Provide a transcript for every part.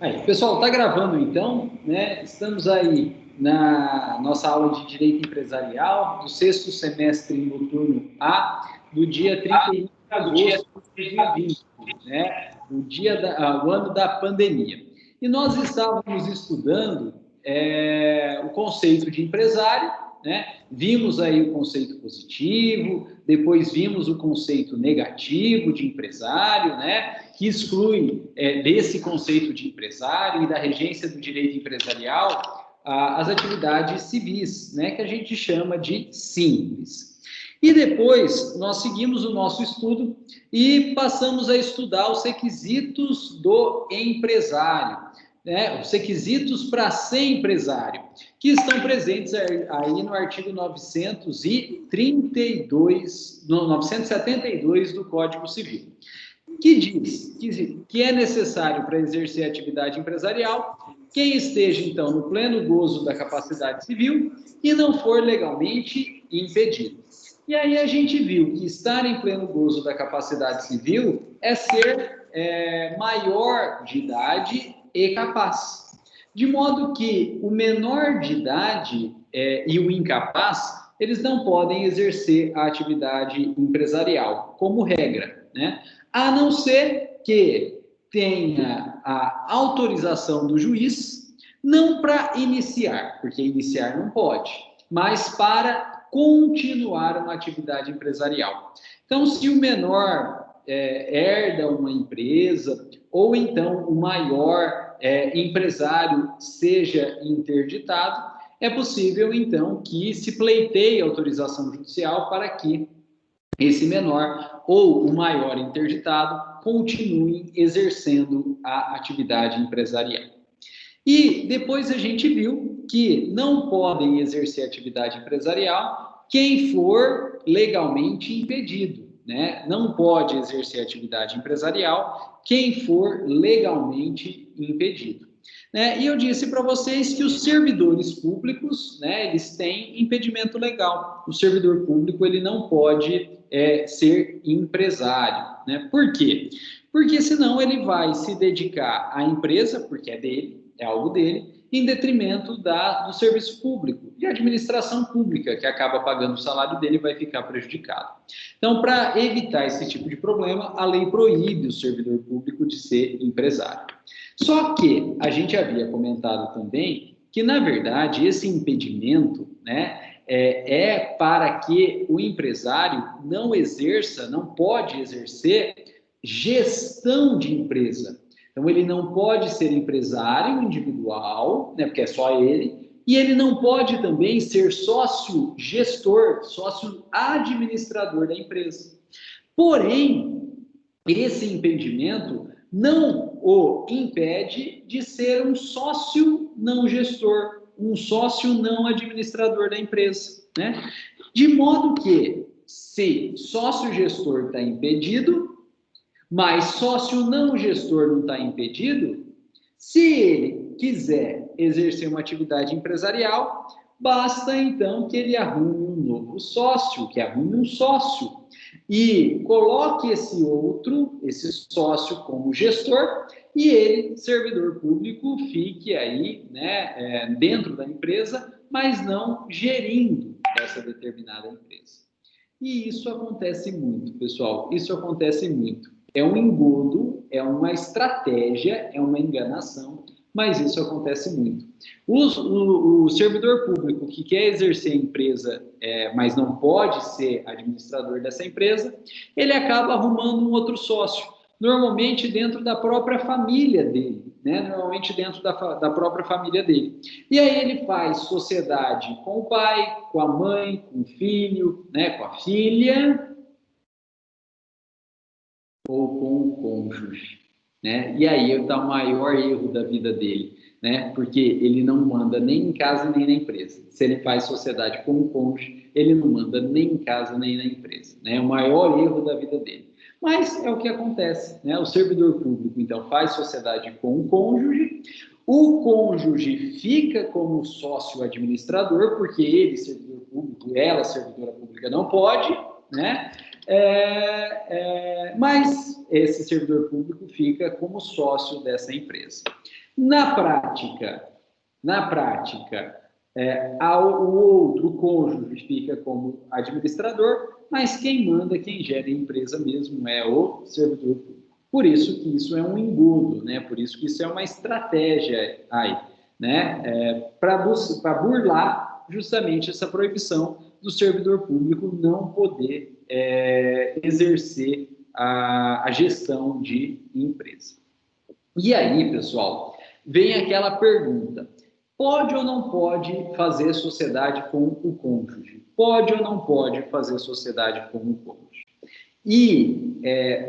Aí, pessoal, está gravando então, né? Estamos aí na nossa aula de Direito Empresarial, do sexto semestre noturno A, do dia 31 de agosto de 2020, né? O ano da pandemia. E nós estávamos estudando o conceito de empresário, né? Vimos aí o conceito positivo, depois vimos o conceito negativo de empresário, né? Que exclui desse conceito de empresário e da regência do direito empresarial as atividades civis, né, que a gente chama de simples. E depois nós seguimos o nosso estudo e passamos a estudar os requisitos do empresário, né, os requisitos para ser empresário, que estão presentes aí no artigo 972 do Código Civil, que diz que é necessário para exercer atividade empresarial quem esteja, então, no pleno gozo da capacidade civil e não for legalmente impedido. E aí a gente viu que estar em pleno gozo da capacidade civil é ser maior de idade e capaz. De modo que o menor de idade e o incapaz, eles não podem exercer a atividade empresarial, como regra, né? A não ser que tenha a autorização do juiz, não para iniciar, porque iniciar não pode, mas para continuar uma atividade empresarial. Então, se o menor herda uma empresa, ou então o maior empresário seja interditado, é possível, então, que se pleiteie autorização judicial para que esse menor ou o maior interditado continuem exercendo a atividade empresarial. E depois a gente viu que não podem exercer atividade empresarial quem for legalmente impedido, né? Não pode exercer atividade empresarial quem for legalmente impedido. Né? E eu disse para vocês que os servidores públicos, né, eles têm impedimento legal. O servidor público ele não pode ser empresário. Né? Por quê? Porque senão ele vai se dedicar à empresa, porque é dele, é algo dele, em detrimento do serviço público e a administração pública, que acaba pagando o salário dele, vai ficar prejudicado. Então, para evitar esse tipo de problema, a lei proíbe o servidor público de ser empresário. Só que a gente havia comentado também que, na verdade, esse impedimento, né, para que o empresário não exerça, não pode exercer gestão de empresa. Então, ele não pode ser empresário individual, né, porque é só ele, e ele não pode também ser sócio gestor, sócio administrador da empresa. Porém, esse impedimento não o impede de ser um sócio não gestor, um sócio não administrador da empresa, né? De modo que, se sócio gestor está impedido, mas sócio não gestor não está impedido, se ele quiser exercer uma atividade empresarial, basta então que ele arrume um novo sócio, que arrume um sócio e coloque esse sócio como gestor, e ele, servidor público, fique aí, né, dentro da empresa, mas não gerindo essa determinada empresa. E isso acontece muito, pessoal, isso acontece muito. É um engodo, é uma estratégia, é uma enganação, mas isso acontece muito. O servidor público que quer exercer a empresa, mas não pode ser administrador dessa empresa, ele acaba arrumando um outro sócio, normalmente dentro da própria família dele, né? Normalmente dentro da própria família dele. E aí ele faz sociedade com o pai, com a mãe, com o filho, né? Com a filha, ou com o cônjuge, né? E aí está o maior erro da vida dele, né? Porque ele não manda nem em casa nem na empresa. Se ele faz sociedade com o cônjuge, ele não manda nem em casa nem na empresa, né? É o maior erro da vida dele. Mas é o que acontece, né? O servidor público, então, faz sociedade com o cônjuge fica como sócio administrador, porque ele, servidor público, ela, servidora pública, não pode, né? Mas esse servidor público fica como sócio dessa empresa. Na prática, o outro, o cônjuge, fica como administrador, mas quem manda, quem gera a empresa mesmo é o servidor público. Por isso que isso é um engodo, né? Por isso que isso é uma estratégia aí, né? Para burlar justamente essa proibição do servidor público não poder exercer a gestão de empresa. E aí, pessoal, vem aquela pergunta: pode ou não pode fazer sociedade com o cônjuge? Pode ou não pode fazer sociedade com o cônjuge? E,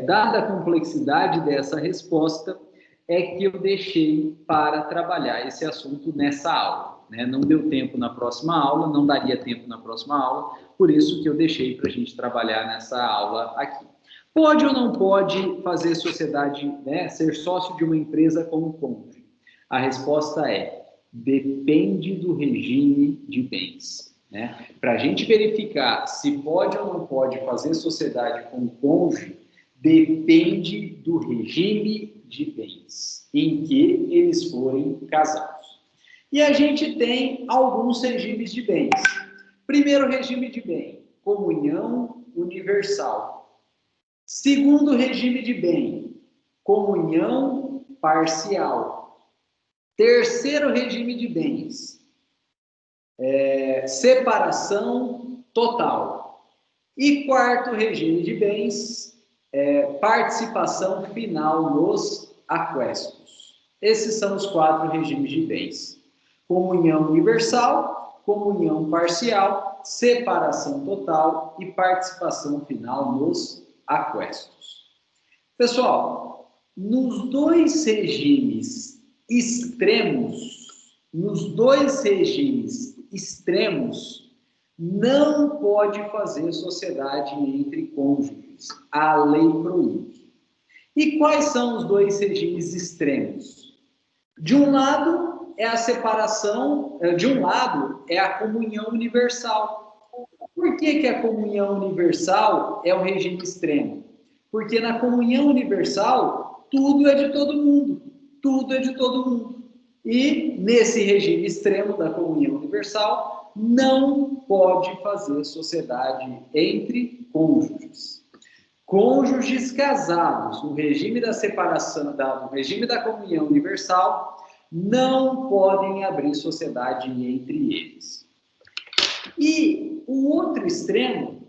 dada a complexidade dessa resposta, é que eu deixei para trabalhar esse assunto nessa aula, né? Não deu tempo na próxima aula, não daria tempo na próxima aula, por isso que eu deixei para a gente trabalhar nessa aula aqui. Pode ou não pode fazer sociedade, né, ser sócio de uma empresa como cônjuge? A resposta é: depende do regime de bens. Né? Para a gente verificar se pode ou não pode fazer sociedade com o cônjuge, depende do regime de bens em que eles forem casados. E a gente tem alguns regimes de bens. Primeiro regime de bem, comunhão universal. Segundo regime de bem, comunhão parcial. Terceiro regime de bens, separação total. E quarto regime de bens, participação final nos aquestos. Esses são os 4 regimes de bens: comunhão universal, comunhão parcial, separação total e participação final nos aquestos. Pessoal, nos dois regimes extremos, não pode fazer sociedade entre cônjuges. A lei proíbe. E quais são os dois regimes extremos? De um lado é a separação, de um lado é a comunhão universal. Por que a comunhão universal é o regime extremo? Porque na comunhão universal tudo é de todo mundo. Tudo é de todo mundo. E nesse regime extremo da comunhão universal, não pode fazer sociedade entre cônjuges. Cônjuges casados no regime da separação, no regime da comunhão universal, não podem abrir sociedade entre eles. E o outro extremo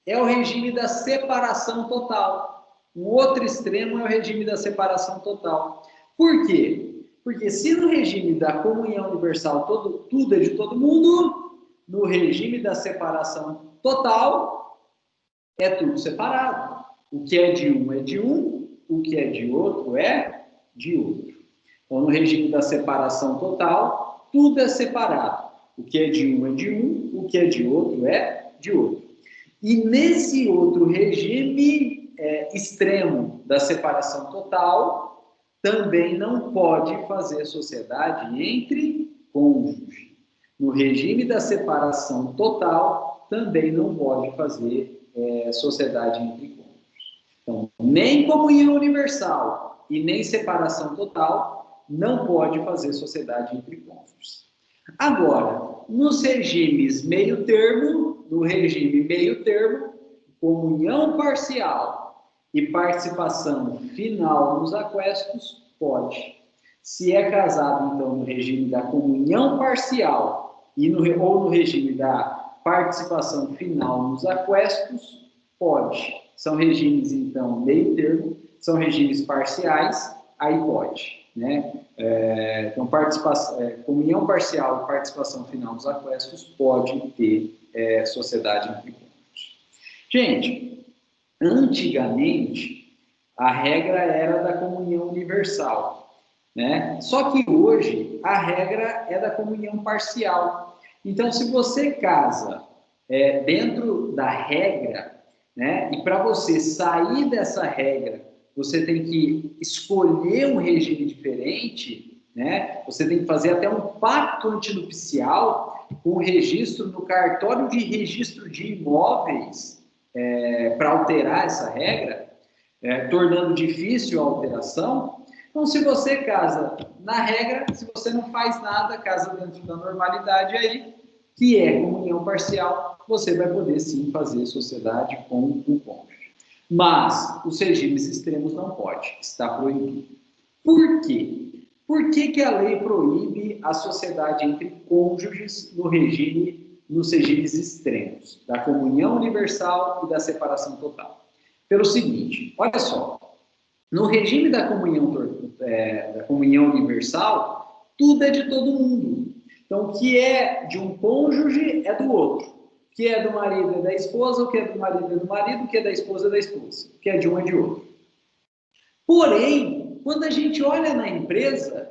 é o regime da separação total. O outro extremo é o regime da separação total. Por quê? Porque se no regime da comunhão universal tudo é de todo mundo, no regime da separação total é tudo separado. O que é de um é de um, o que é de outro é de outro. Então, no regime da separação total, tudo é separado. O que é de um é de um, o que é de outro é de outro. E nesse outro regime extremo da separação total, também não pode fazer sociedade entre cônjuges. No regime da separação total, também não pode fazer sociedade entre cônjuges. Então, nem comunhão universal e nem separação total não pode fazer sociedade entre cônjuges. Agora, nos regimes meio termo, no regime meio termo, comunhão parcial e participação final nos aquestos, pode. Se é casado, então, no regime da comunhão parcial ou no regime da participação final nos aquestos, pode. São regimes, então, meio termo, são regimes parciais, aí pode, né? Então, comunhão parcial e participação final nos aquestos pode ter sociedade entre cônjuges. Gente, antigamente, a regra era da comunhão universal, né? Só que hoje, a regra é da comunhão parcial. Então, se você casa dentro da regra, né? E para você sair dessa regra, você tem que escolher um regime diferente, né? Você tem que fazer até um pacto antinupcial com o registro no cartório de registro de imóveis para alterar essa regra, tornando difícil a alteração. Então, se você casa na regra, se você não faz nada, casa dentro da normalidade aí, que é comunhão parcial, você vai poder sim fazer sociedade com o cônjuge. Mas os regimes extremos não pode, está proibido. Por quê? Por que a lei proíbe a sociedade entre cônjuges nos regimes extremos, da comunhão universal e da separação total? Pelo seguinte, olha só, no regime da comunhão universal, tudo é de todo mundo. Então, o que é de um cônjuge é do outro. O que é do marido é da esposa, o que é do marido é do marido, o que é da esposa é da esposa. O que é de um é de outro. Porém, quando a gente olha na empresa,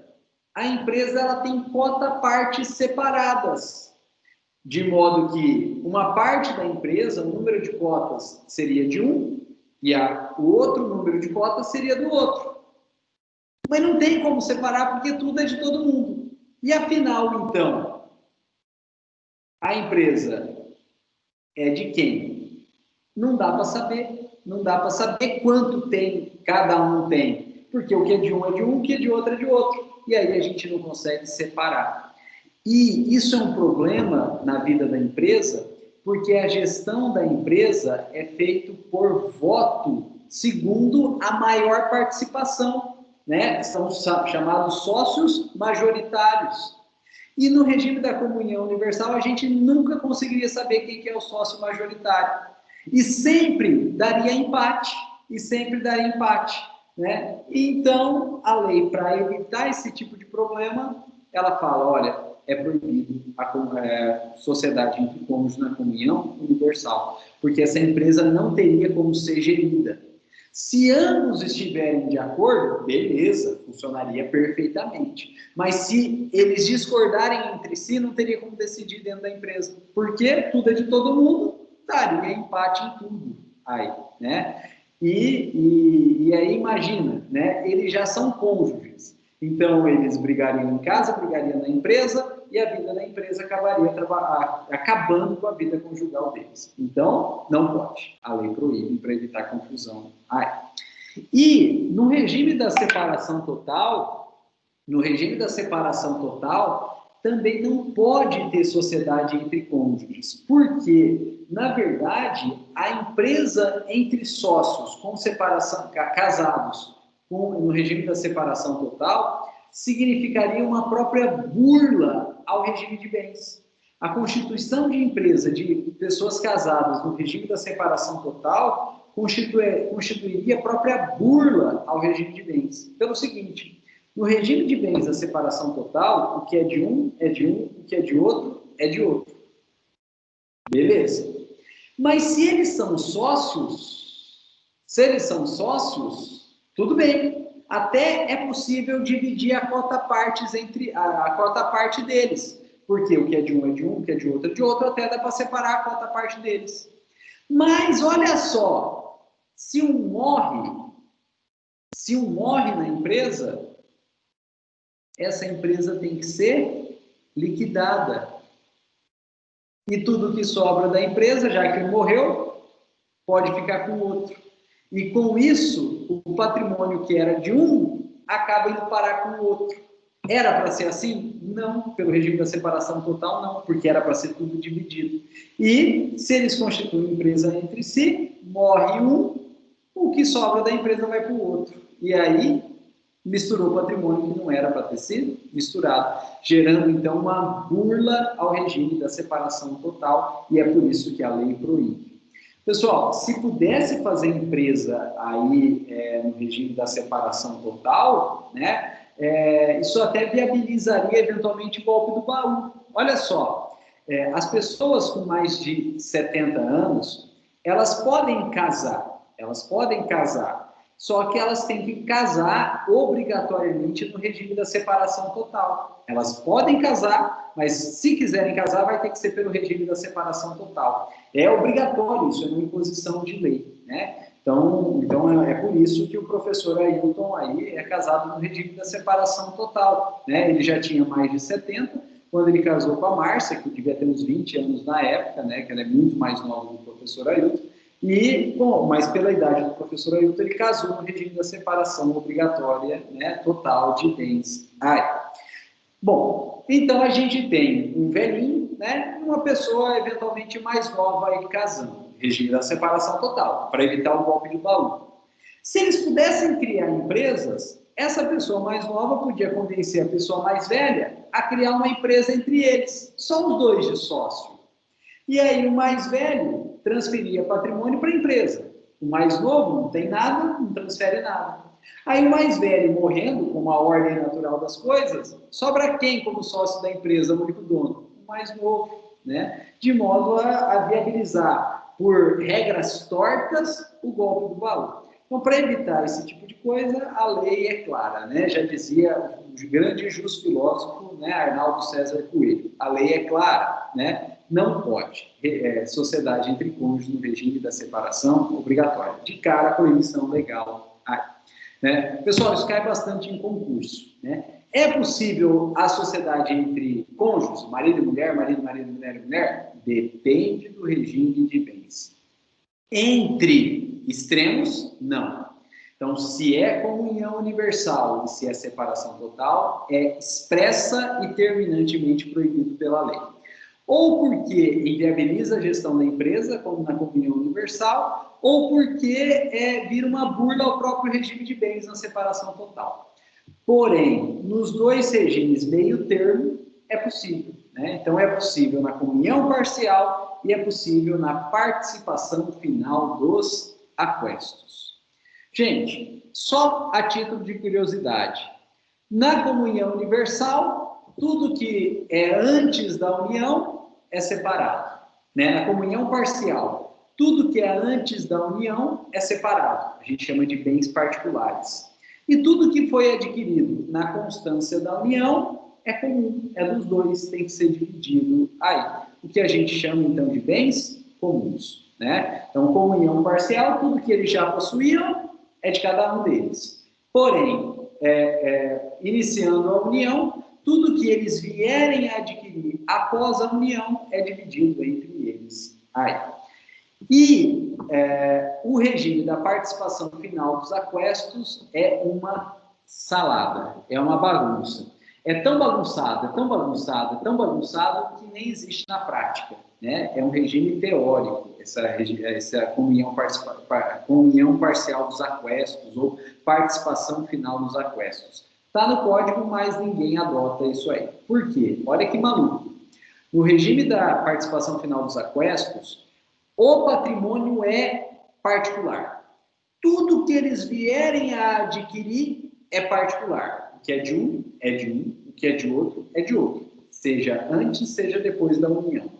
a empresa ela tem cota-partes separadas, de modo que uma parte da empresa, o número de cotas seria de um, e o outro número de cotas seria do outro. Mas não tem como separar, porque tudo é de todo mundo. E afinal, então, a empresa é de quem? Não dá para saber. Não dá para saber quanto cada um tem. Porque o que é de um é de um, o que é de outro é de outro. E aí a gente não consegue separar. E isso é um problema na vida da empresa, porque a gestão da empresa é feita por voto segundo a maior participação, né? São chamados sócios majoritários. E no regime da comunhão universal, a gente nunca conseguiria saber quem que é o sócio majoritário. E sempre daria empate, né? Então, a lei, para evitar esse tipo de problema, ela fala, olha, é proibido a sociedade entre cônjuges na comunhão universal, porque essa empresa não teria como ser gerida. Se ambos estiverem de acordo, beleza, funcionaria perfeitamente. Mas se eles discordarem entre si, não teria como decidir dentro da empresa. Porque tudo é de todo mundo, daria empate em tudo. Aí, né? E aí imagina, né? Eles já são cônjuges. Então, eles brigariam em casa, brigariam na empresa, e a vida da empresa acabaria acabando com a vida conjugal deles. Então, não pode. A lei proíbe para evitar confusão. E no regime da separação total, também não pode ter sociedade entre cônjuges. Porque, na verdade, a empresa entre sócios com separação, casados, no regime da separação total, significaria uma própria burla ao regime de bens. A constituição de empresa de pessoas casadas no regime da separação total constituiria a própria burla ao regime de bens. Pelo seguinte, no regime de bens da separação total, o que é de um é de um, o que é de outro é de outro. Beleza? Mas se eles são sócios, tudo bem. Até é possível dividir a cota-partes entre a cota-parte deles. Porque o que é de um é de um, o que é de outro é de outro, até dá para separar a cota-parte deles. Mas olha só, se um morre na empresa, essa empresa tem que ser liquidada. E tudo que sobra da empresa, já que um morreu, pode ficar com o outro. E com isso, o patrimônio que era de um acaba indo parar com o outro. Era para ser assim? Não. Pelo regime da separação total, não, porque era para ser tudo dividido. E se eles constituem empresa entre si, morre um, o que sobra da empresa vai para o outro. E aí misturou o patrimônio que não era para ter sido misturado, gerando então uma burla ao regime da separação total, e é por isso que a lei proíbe. Pessoal, se pudesse fazer empresa aí no regime da separação total, né, isso até viabilizaria eventualmente o golpe do baú. Olha só, as pessoas com mais de 70 anos, elas podem casar, só que elas têm que casar obrigatoriamente no regime da separação total. Elas podem casar, mas se quiserem casar, vai ter que ser pelo regime da separação total. É obrigatório, isso é uma imposição de lei, né? Então é por isso que o professor Ailton aí é casado no regime da separação total, né? Ele já tinha mais de 70, quando ele casou com a Márcia, que devia ter uns 20 anos na época, né? Que ela é muito mais nova do que o professor Ailton. E, bom, mas pela idade do professor Ailton, ele casou no regime da separação obrigatória, né, total de bens. Bom, então a gente tem um velhinho, né, uma pessoa eventualmente mais nova aí casando, regime da separação total, para evitar o golpe de baú. Se eles pudessem criar empresas, essa pessoa mais nova podia convencer a pessoa mais velha a criar uma empresa entre eles, só os dois de sócio. E aí o mais velho transferia patrimônio para a empresa. O mais novo não tem nada, não transfere nada. Aí o mais velho morrendo, com a ordem natural das coisas, sobra quem como sócio da empresa, o único dono? O mais novo, né? De modo a viabilizar, por regras tortas, o golpe do baú. Então, para evitar esse tipo de coisa, a lei é clara, né? Já dizia o grande e justo filósofo, né, Arnaldo César Coelho. A lei é clara, né? Não pode. Sociedade entre cônjuges no regime da separação obrigatória. De cara, a proibição legal. Né? Pessoal, isso cai bastante em concurso. Né? É possível a sociedade entre cônjuges, marido e mulher, mulher e mulher? Depende do regime de bens. Entre extremos, não. Então, se é comunhão universal e se é separação total, é expressa e terminantemente proibido pela lei. Ou porque inviabiliza a gestão da empresa, como na comunhão universal, ou porque vira uma burla ao próprio regime de bens na separação total. Porém, nos dois regimes meio termo, é possível. Né? Então, é possível na comunhão parcial e é possível na participação final dos aquestos. Gente, só a título de curiosidade, na comunhão universal, tudo que é antes da união é separado. Né? Na comunhão parcial, tudo que é antes da união é separado. A gente chama de bens particulares. E tudo que foi adquirido na constância da união é comum, é dos dois, tem que ser dividido aí. O que a gente chama, então, de bens comuns. Né? Então, comunhão parcial, tudo que eles já possuíam é de cada um deles. Porém, iniciando a união, tudo que eles vierem a adquirir após a união é dividido entre eles. Aí. E o regime da participação final dos aquestos é uma salada, é uma bagunça. É tão bagunçado, é tão bagunçado, é tão bagunçado que nem existe na prática. Né? É um regime teórico, essa comunhão parcial dos aquestos ou participação final dos aquestos. Está no código, mas ninguém adota isso aí. Por quê? Olha que maluco. No regime da participação final dos aquestos, o patrimônio é particular. Tudo que eles vierem a adquirir é particular. O que é de um, é de um. O que é de outro, é de outro. Seja antes, seja depois da união.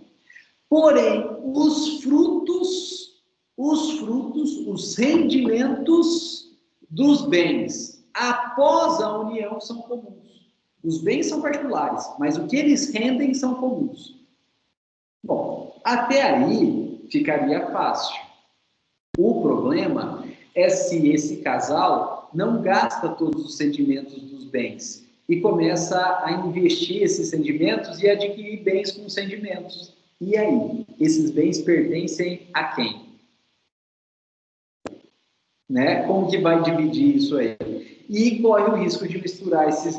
Porém, os frutos, os rendimentos dos bens após a união são comuns. Os bens são particulares, mas o que eles rendem são comuns. Bom, até aí ficaria fácil. O problema é se esse casal não gasta todos os rendimentos dos bens e começa a investir esses rendimentos e adquirir bens com os rendimentos. E aí, esses bens pertencem a quem? Né? Como que vai dividir isso aí? E corre o risco de misturar esses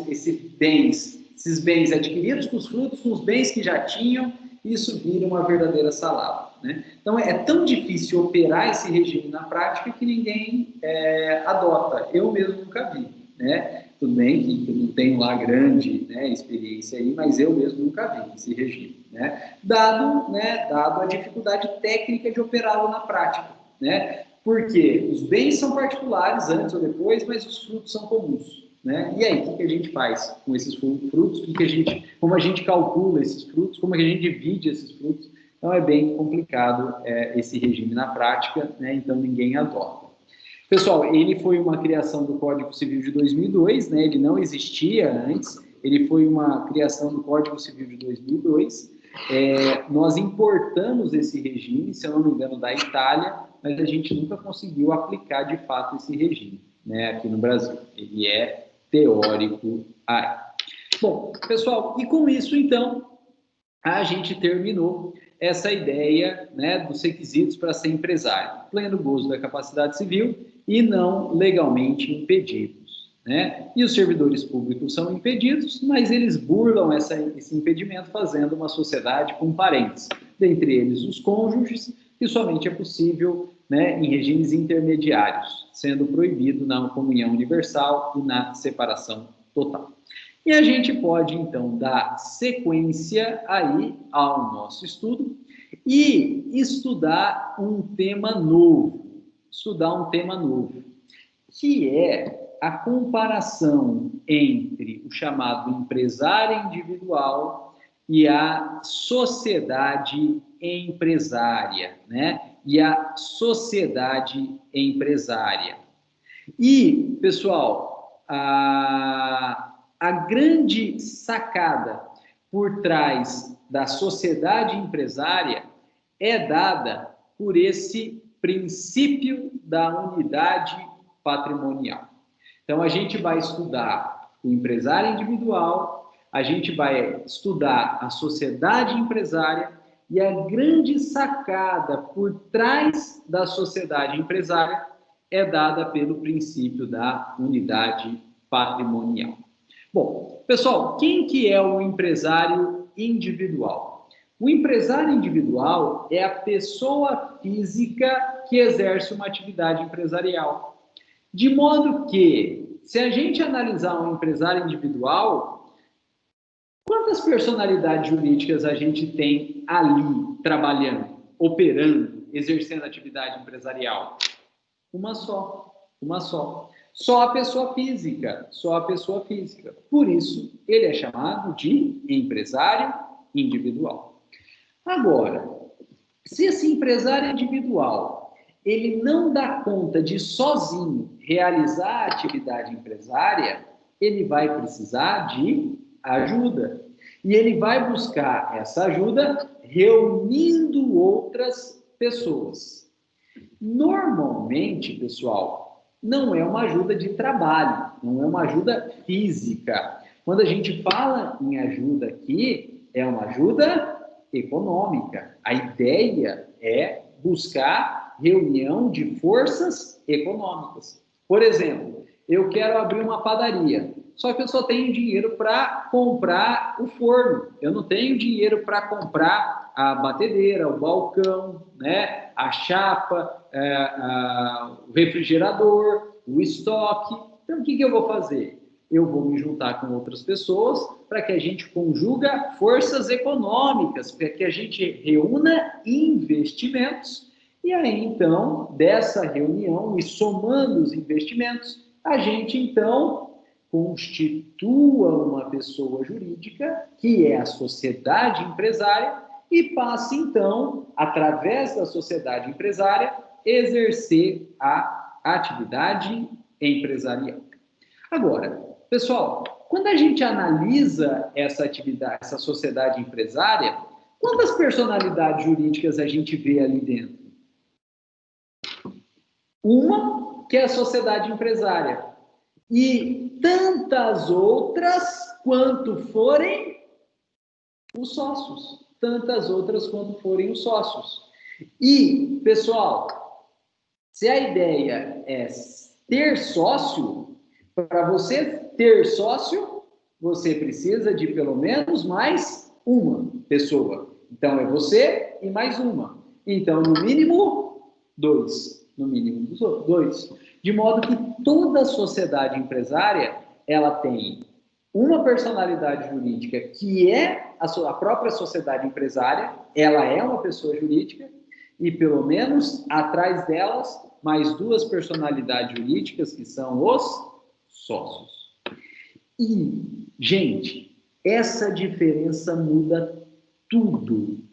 bens adquiridos com os frutos, com os bens que já tinham, e isso vira uma verdadeira salada. Né? Então, é tão difícil operar esse regime na prática que ninguém adota. Eu mesmo nunca vi. Né? Tudo bem que eu não tenho lá grande experiência aí, mas eu mesmo nunca vi esse regime. Né? Dado a dificuldade técnica de operá-lo na prática. Né? Porque os bens são particulares antes ou depois, mas os frutos são comuns. Né? E aí, o que a gente faz com esses frutos? Como a gente calcula esses frutos? Como a gente divide esses frutos? Então, é bem complicado esse regime na prática, né? Então ninguém adota. Pessoal, ele foi uma criação do Código Civil de 2002, né? Ele não existia antes, ele foi uma criação do Código Civil de 2002. Nós importamos esse regime, se eu não me engano, da Itália, mas a gente nunca conseguiu aplicar de fato esse regime, né, aqui no Brasil. Ele é teórico. Bom, pessoal, e com isso, então, a gente terminou essa ideia, né, dos requisitos para ser empresário. Pleno gozo da capacidade civil e não legalmente impedidos, né? E os servidores públicos são impedidos, mas eles burlam esse impedimento fazendo uma sociedade com parentes, dentre eles os cônjuges, que somente é possível, né, em regimes intermediários, sendo proibido na comunhão universal e na separação total. E a gente pode, então, dar sequência aí ao nosso estudo e estudar um tema novo, que é a comparação entre o chamado empresário individual e a sociedade empresária, né? E a sociedade empresária. E, pessoal, a grande sacada por trás da sociedade empresária é dada por esse princípio da unidade patrimonial. Então, a gente vai estudar o empresário individual, a gente vai estudar a sociedade empresária e a grande sacada por trás da sociedade empresária é dada pelo princípio da unidade patrimonial. Bom, pessoal, quem que é o empresário individual? O empresário individual é a pessoa física que exerce uma atividade empresarial. De modo que, se a gente analisar um empresário individual, quantas personalidades jurídicas a gente tem ali trabalhando, operando, exercendo atividade empresarial? Uma só. Só a pessoa física. Por isso, ele é chamado de empresário individual. Agora, se esse empresário individual, ele não dá conta de sozinho realizar a atividade empresária, ele vai precisar de ajuda. E ele vai buscar essa ajuda reunindo outras pessoas. Normalmente, pessoal, não é uma ajuda de trabalho, não é uma ajuda física. Quando a gente fala em ajuda aqui, é uma ajuda econômica. A ideia é buscar reunião de forças econômicas. Por exemplo, eu quero abrir uma padaria, só que eu só tenho dinheiro para comprar o forno, eu não tenho dinheiro para comprar a batedeira, o balcão, né, a chapa, o refrigerador, o estoque. Então, o que eu vou fazer? Eu vou me juntar com outras pessoas para que a gente conjuga forças econômicas, para que a gente reúna investimentos. E aí, então, dessa reunião e somando os investimentos, a gente, então, constitua uma pessoa jurídica, que é a sociedade empresária, e passa, então, através da sociedade empresária, exercer a atividade empresarial. Agora, pessoal, quando a gente analisa essa atividade, essa sociedade empresária, quantas personalidades jurídicas a gente vê ali dentro? Uma, que é a sociedade empresária. E tantas outras quanto forem os sócios. E, pessoal, se a ideia é ter sócio, para você ter sócio, você precisa de pelo menos mais uma pessoa. Então, é você e mais uma. Então, no mínimo, dois. De modo que toda sociedade empresária, ela tem uma personalidade jurídica que é a própria sociedade empresária, ela é uma pessoa jurídica, e pelo menos atrás delas, mais duas personalidades jurídicas que são os sócios. E, gente, essa diferença muda tudo.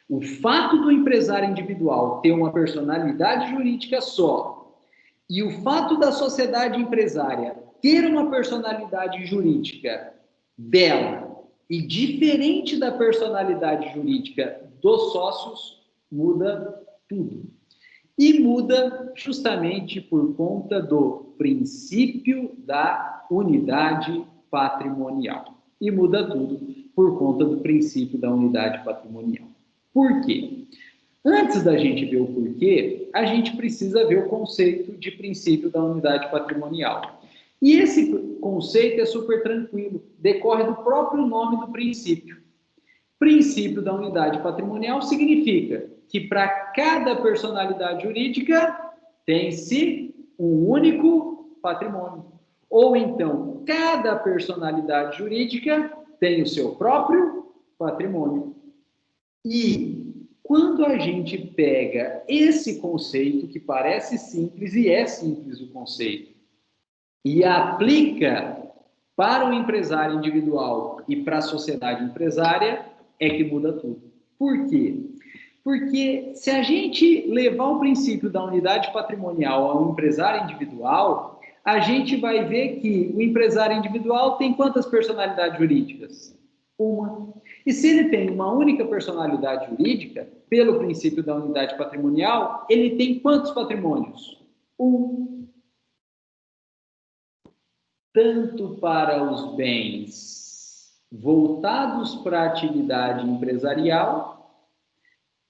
O fato do empresário individual ter uma personalidade jurídica só e o fato da sociedade empresária ter uma personalidade jurídica dela e diferente da personalidade jurídica dos sócios, muda tudo. E muda justamente por conta do princípio da unidade patrimonial. E muda tudo por conta do princípio da unidade patrimonial. Por quê? Antes da gente ver o porquê, a gente precisa ver o conceito de princípio da unidade patrimonial. E esse conceito é super tranquilo, decorre do próprio nome do princípio. Princípio da unidade patrimonial significa que para cada personalidade jurídica tem-se um único patrimônio. Ou então, cada personalidade jurídica tem o seu próprio patrimônio. E quando a gente pega esse conceito, que parece simples, e é simples o conceito, e aplica para o empresário individual e para a sociedade empresária, é que muda tudo. Por quê? Porque se a gente levar o princípio da unidade patrimonial ao empresário individual, a gente vai ver que o empresário individual tem quantas personalidades jurídicas? Uma. E se ele tem uma única personalidade jurídica, pelo princípio da unidade patrimonial, ele tem quantos patrimônios? Um. Tanto para os bens voltados para a atividade empresarial,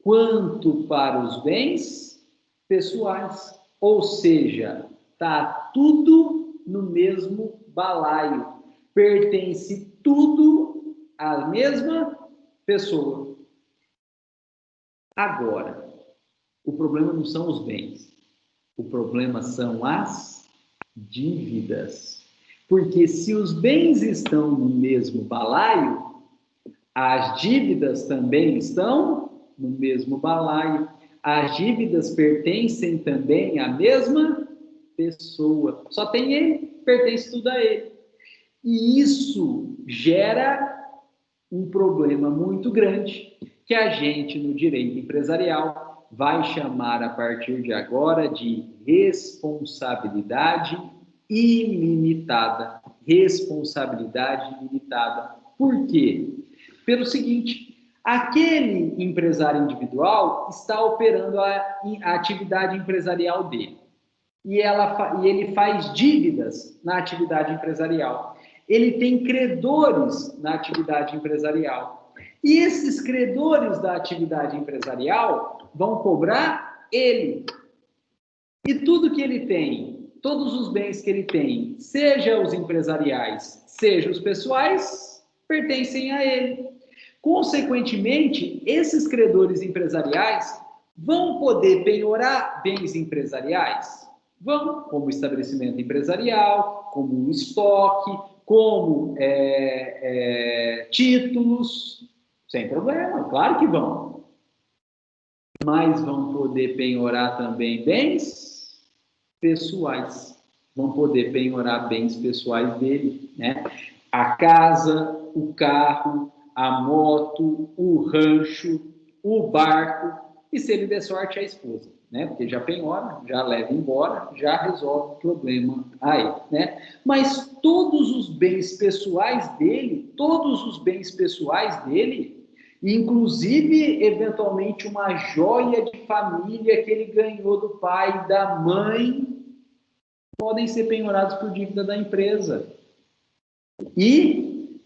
quanto para os bens pessoais. Ou seja, está tudo no mesmo balaio, pertence tudo à mesma pessoa. Agora, o problema não são os bens, o problema são as dívidas. Porque se os bens estão no mesmo balaio, as dívidas também estão no mesmo balaio. As dívidas pertencem também à mesma pessoa. Só tem ele, pertence tudo a ele. E isso gera um problema muito grande, que a gente, no direito empresarial, vai chamar a partir de agora de responsabilidade ilimitada. Responsabilidade ilimitada. Por quê? Pelo seguinte, aquele empresário individual está operando a atividade empresarial dele. E ele faz dívidas na atividade empresarial. Ele tem credores na atividade empresarial. E esses credores da atividade empresarial vão cobrar ele. E tudo que ele tem, todos os bens que ele tem, seja os empresariais, seja os pessoais, pertencem a ele. Consequentemente, esses credores empresariais vão poder penhorar bens empresariais? Vão, como estabelecimento empresarial, como um estoque, como títulos, sem problema, claro que vão. Mas vão poder penhorar também bens pessoais. Vão poder penhorar bens pessoais dele, né? A casa, o carro, a moto, o rancho, o barco, e se ele der sorte, a esposa, né? Porque já penhora, já leva embora, já resolve o problema aí, né? Mas todos os bens pessoais dele, inclusive, eventualmente, uma joia de família que ele ganhou do pai e da mãe, podem ser penhorados por dívida da empresa. E,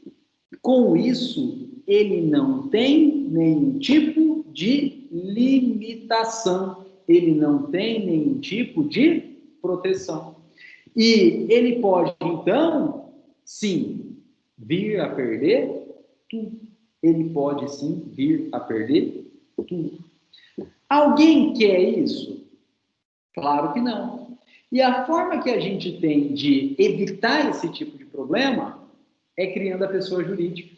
com isso, ele não tem nenhum tipo de limitação, ele não tem nenhum tipo de proteção. E ele pode, então, sim, vir a perder tudo. Ele pode, sim, vir a perder tudo. Alguém quer isso? Claro que não. E a forma que a gente tem de evitar esse tipo de problema é criando a pessoa jurídica.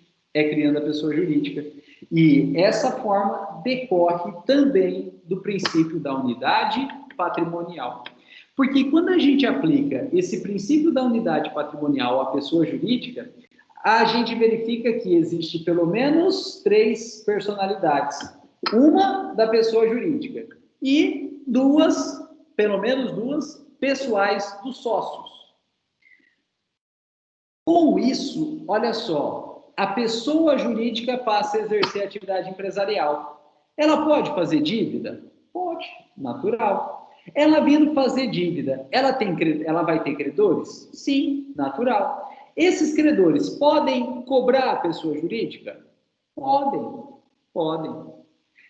E essa forma decorre também do princípio da unidade patrimonial. Porque quando a gente aplica esse princípio da unidade patrimonial à pessoa jurídica, a gente verifica que existe pelo menos 3 personalidades. Uma da pessoa jurídica e pelo menos duas, pessoais dos sócios. Com isso, olha só, a pessoa jurídica passa a exercer atividade empresarial. Ela pode fazer dívida? Pode, natural. Ela vindo fazer dívida, ela vai ter credores? Sim, natural. Esses credores podem cobrar a pessoa jurídica? Podem, podem.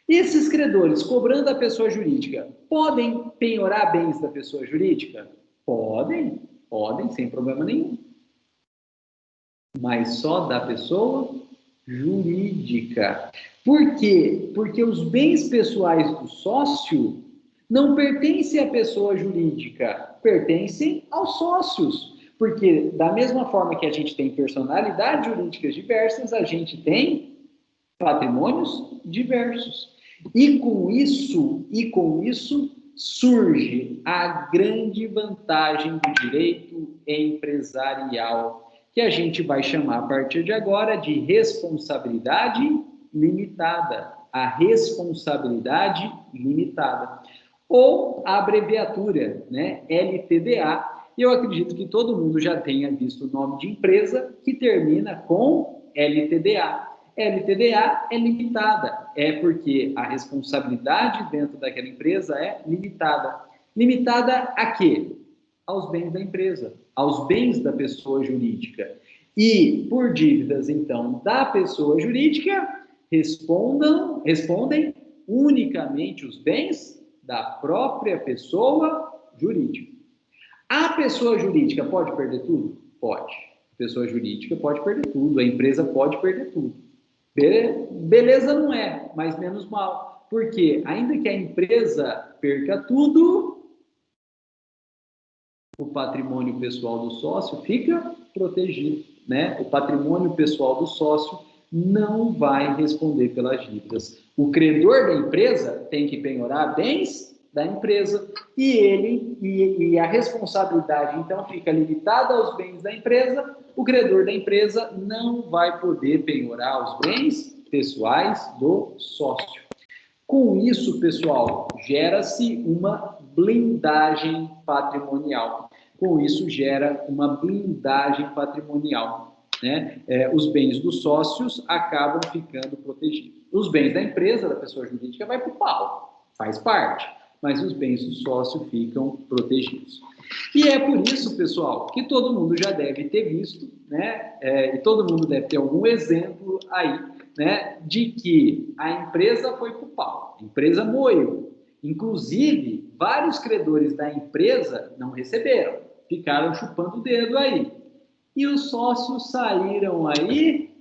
Esses credores, cobrando a pessoa jurídica, podem penhorar bens da pessoa jurídica? Podem, podem, sem problema nenhum. Mas só da pessoa jurídica. Por quê? Porque os bens pessoais do sócio não pertencem à pessoa jurídica, pertencem aos sócios. Porque, da mesma forma que a gente tem personalidades jurídicas diversas, a gente tem patrimônios diversos. E com isso surge a grande vantagem do direito empresarial, que a gente vai chamar a partir de agora de responsabilidade limitada. A responsabilidade limitada. Ou a abreviatura, né, LTDA. E eu acredito que todo mundo já tenha visto o nome de empresa que termina com LTDA. LTDA é limitada, é porque a responsabilidade dentro daquela empresa é limitada. Limitada a quê? Aos bens da empresa, aos bens da pessoa jurídica. E por dívidas, então, da pessoa jurídica, respondem unicamente os bens da própria pessoa jurídica. A pessoa jurídica pode perder tudo? Pode. A pessoa jurídica pode perder tudo, a empresa pode perder tudo. Beleza não é, mas menos mal. Porque ainda que a empresa perca tudo, o patrimônio pessoal do sócio fica protegido, né? O patrimônio pessoal do sócio não vai responder pelas dívidas. O credor da empresa tem que penhorar bens da empresa e a responsabilidade então fica limitada aos bens da empresa. O credor da empresa não vai poder penhorar os bens pessoais do sócio. Com isso, pessoal, gera-se uma blindagem patrimonial. Com isso, gera uma blindagem patrimonial, né? Os bens dos sócios acabam ficando protegidos. Os bens da empresa, da pessoa jurídica, vai para o pau, faz parte, mas os bens do sócio ficam protegidos. E é por isso, pessoal, que todo mundo já deve ter visto, né? E todo mundo deve ter algum exemplo aí, né, de que a empresa foi para o pau, a empresa moeu. Inclusive, vários credores da empresa não receberam, ficaram chupando o dedo aí. E os sócios saíram aí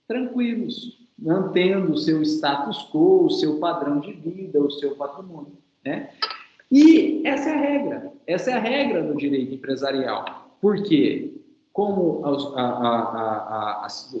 tranquilos, mantendo o seu status quo, o seu padrão de vida, o seu patrimônio, né? E essa é a regra do direito empresarial. Por quê? Como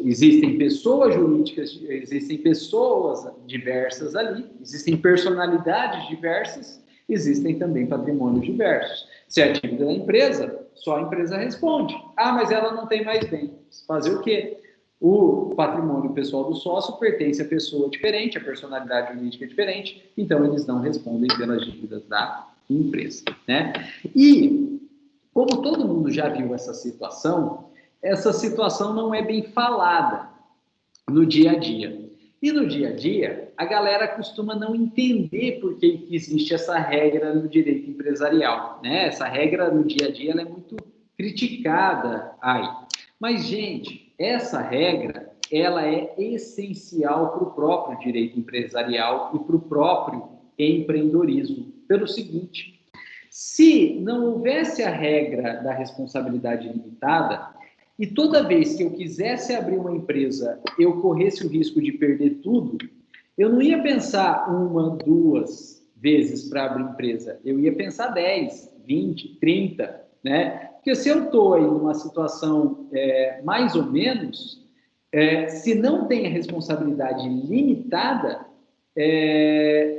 existem pessoas jurídicas, existem pessoas diversas ali, existem personalidades diversas, existem também patrimônios diversos. Se é a dívida da empresa, só a empresa responde. Ah, mas ela não tem mais bem. Fazer o quê? O patrimônio pessoal do sócio pertence a pessoa diferente, a personalidade jurídica é diferente, então eles não respondem pelas dívidas da empresa, né? E como todo mundo já viu essa situação não é bem falada no dia a dia. E no dia a dia, a galera costuma não entender por que existe essa regra no direito empresarial, né? Essa regra no dia a dia ela é muito criticada aí. Mas, gente, essa regra ela é essencial para o próprio direito empresarial e para o próprio empreendedorismo. Pelo seguinte, se não houvesse a regra da responsabilidade limitada, e toda vez que eu quisesse abrir uma empresa, eu corresse o risco de perder tudo, eu não ia pensar uma, duas vezes para abrir empresa, eu ia pensar 10, 20, 30, né? Porque se eu estou aí numa situação mais ou menos, se não tem a responsabilidade limitada,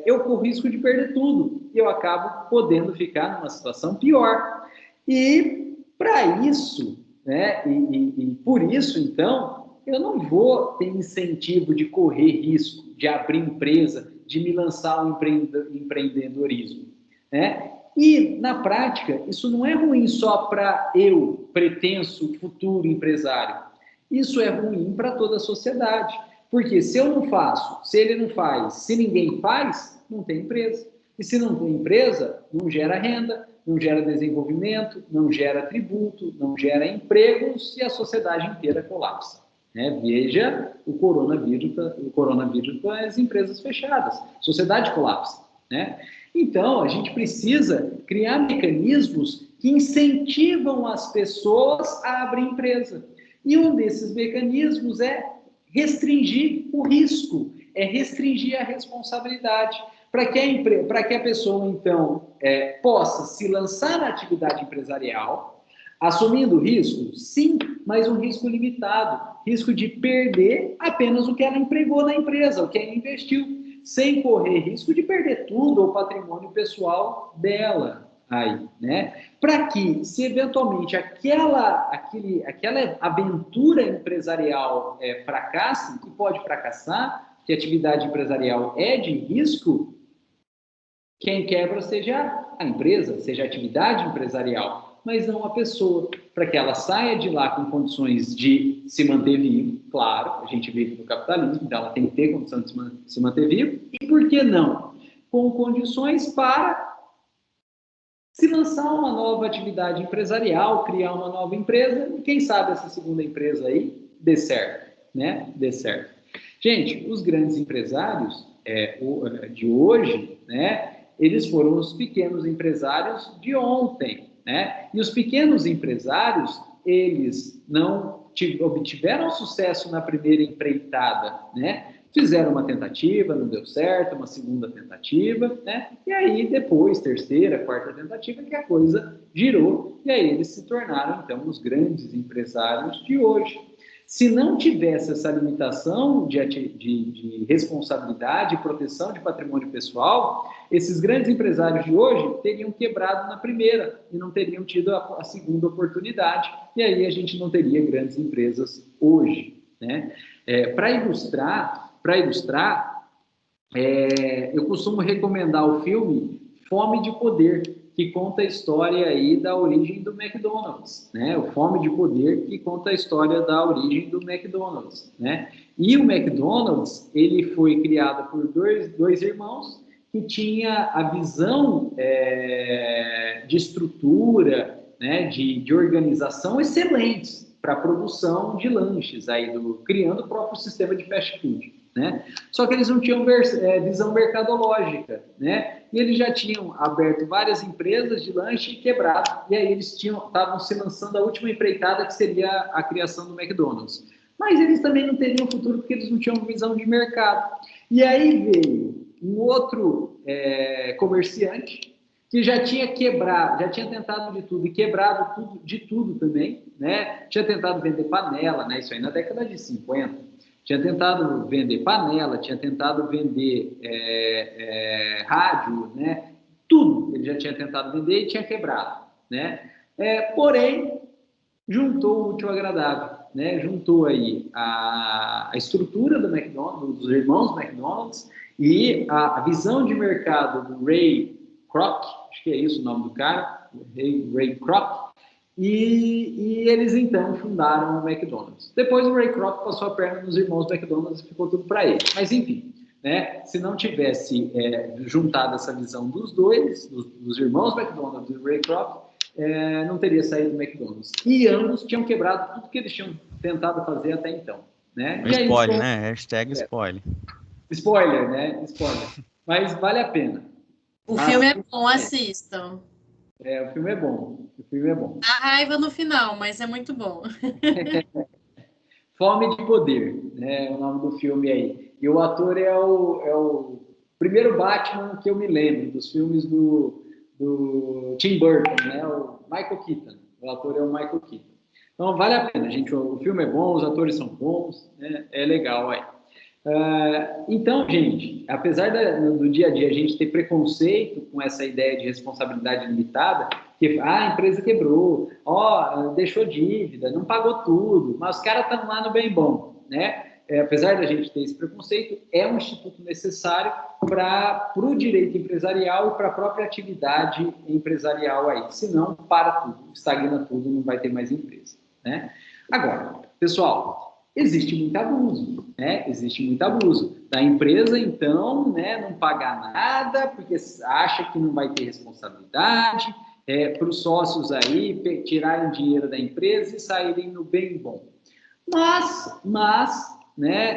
eu corro risco de perder tudo e eu acabo podendo ficar numa situação pior. E para isso, né, e por isso, então, eu não vou ter incentivo de correr risco, de abrir empresa, de me lançar ao empreendedorismo, né? E, na prática, isso não é ruim só para eu, pretenso futuro empresário. Isso é ruim para toda a sociedade. Porque se eu não faço, se ele não faz, se ninguém faz, não tem empresa. E se não tem empresa, não gera renda, não gera desenvolvimento, não gera tributo, não gera empregos e a sociedade inteira colapsa. Né? Veja o coronavírus com as empresas fechadas, a sociedade colapsa. Né? Então, a gente precisa criar mecanismos que incentivam as pessoas a abrir empresa. E um desses mecanismos é restringir o risco, é restringir a responsabilidade, para que a pessoa, então, possa se lançar na atividade empresarial, assumindo risco, sim, mas um risco limitado, risco de perder apenas o que ela empregou na empresa, o que ela investiu, sem correr risco de perder tudo o patrimônio pessoal dela aí, né? Para que, se eventualmente aquela aventura empresarial fracasse, que pode fracassar, que a atividade empresarial é de risco, quem quebra seja a empresa, seja a atividade empresarial, mas não a pessoa, para que ela saia de lá com condições de se manter vivo. Claro, a gente vive no capitalismo, então ela tem que ter condição de se manter vivo, e por que não? Com condições para se lançar uma nova atividade empresarial, criar uma nova empresa, e quem sabe essa segunda empresa aí dê certo, né? Dê certo. Gente, os grandes empresários de hoje, né? Eles foram os pequenos empresários de ontem, né? E os pequenos empresários, eles não obtiveram sucesso na primeira empreitada, né? Fizeram uma tentativa, não deu certo, uma segunda tentativa, né? E aí depois, terceira, quarta tentativa, que a coisa girou, e aí eles se tornaram, então, os grandes empresários de hoje. Se não tivesse essa limitação de responsabilidade e proteção de patrimônio pessoal, esses grandes empresários de hoje teriam quebrado na primeira e não teriam tido a segunda oportunidade, e aí a gente não teria grandes empresas hoje, né? Para ilustrar, eu costumo recomendar o filme Fome de Poder, que conta a história aí da origem do McDonald's, né? O Fome de Poder, que conta a história da origem do McDonald's, né? E o McDonald's, ele foi criado por dois irmãos que tinha a visão de estrutura, né? De organização excelentes para a produção de lanches, aí criando o próprio sistema de fast food, né? Só que eles não tinham visão mercadológica, né? E eles já tinham aberto várias empresas de lanche e quebrado, e aí eles estavam se lançando a última empreitada, que seria a criação do McDonald's. Mas eles também não teriam futuro, porque eles não tinham visão de mercado. E aí veio um outro comerciante, que já tinha quebrado, já tinha tentado de tudo e quebrado de tudo também, né? Tinha tentado vender panela, né? Isso aí na década de 50. Tinha tentado vender panela, tinha tentado vender rádio, né? Tudo ele já tinha tentado vender e tinha quebrado, né? Porém, juntou o útil ao agradável, né? Juntou aí a estrutura do McDonald's, dos irmãos McDonald's, e a visão de mercado do Ray Kroc, acho que é isso o nome do cara, Ray Kroc, e eles então fundaram o McDonald's. Depois o Ray Kroc passou a perna nos irmãos McDonald's e ficou tudo para ele. Mas enfim, né? Se não tivesse juntado essa visão dos dois, dos irmãos McDonald's e do Ray Kroc, não teria saído do McDonald's. E ambos tinham quebrado tudo que eles tinham tentado fazer até então. Né? E aí, spoiler, né? Hashtag spoiler. Spoiler, né? Spoiler. Mas vale a pena. O filme é bom, assistam. O filme é bom. O filme é bom. A raiva no final, mas é muito bom. Fome de Poder, né? É o nome do filme aí. E o ator é o primeiro Batman que eu me lembro, dos filmes do Tim Burton, né? O Michael Keaton. O ator é o Michael Keaton. Então, vale a pena, gente. O filme é bom, os atores são bons, né? É legal aí. Então, gente, apesar do dia a dia a gente ter preconceito com essa ideia de responsabilidade limitada, que a empresa quebrou, deixou dívida, não pagou tudo, mas os caras estão lá no bem bom, né? Apesar da gente ter esse preconceito, é um instituto necessário para o direito empresarial e para a própria atividade empresarial aí, senão para tudo, estagna tudo, não vai ter mais empresa, né? Agora, pessoal, existe muito abuso, né? Existe muito abuso da empresa, então, né, não pagar nada, porque acha que não vai ter responsabilidade, para os sócios aí tirarem dinheiro da empresa e saírem no bem bom. Mas né,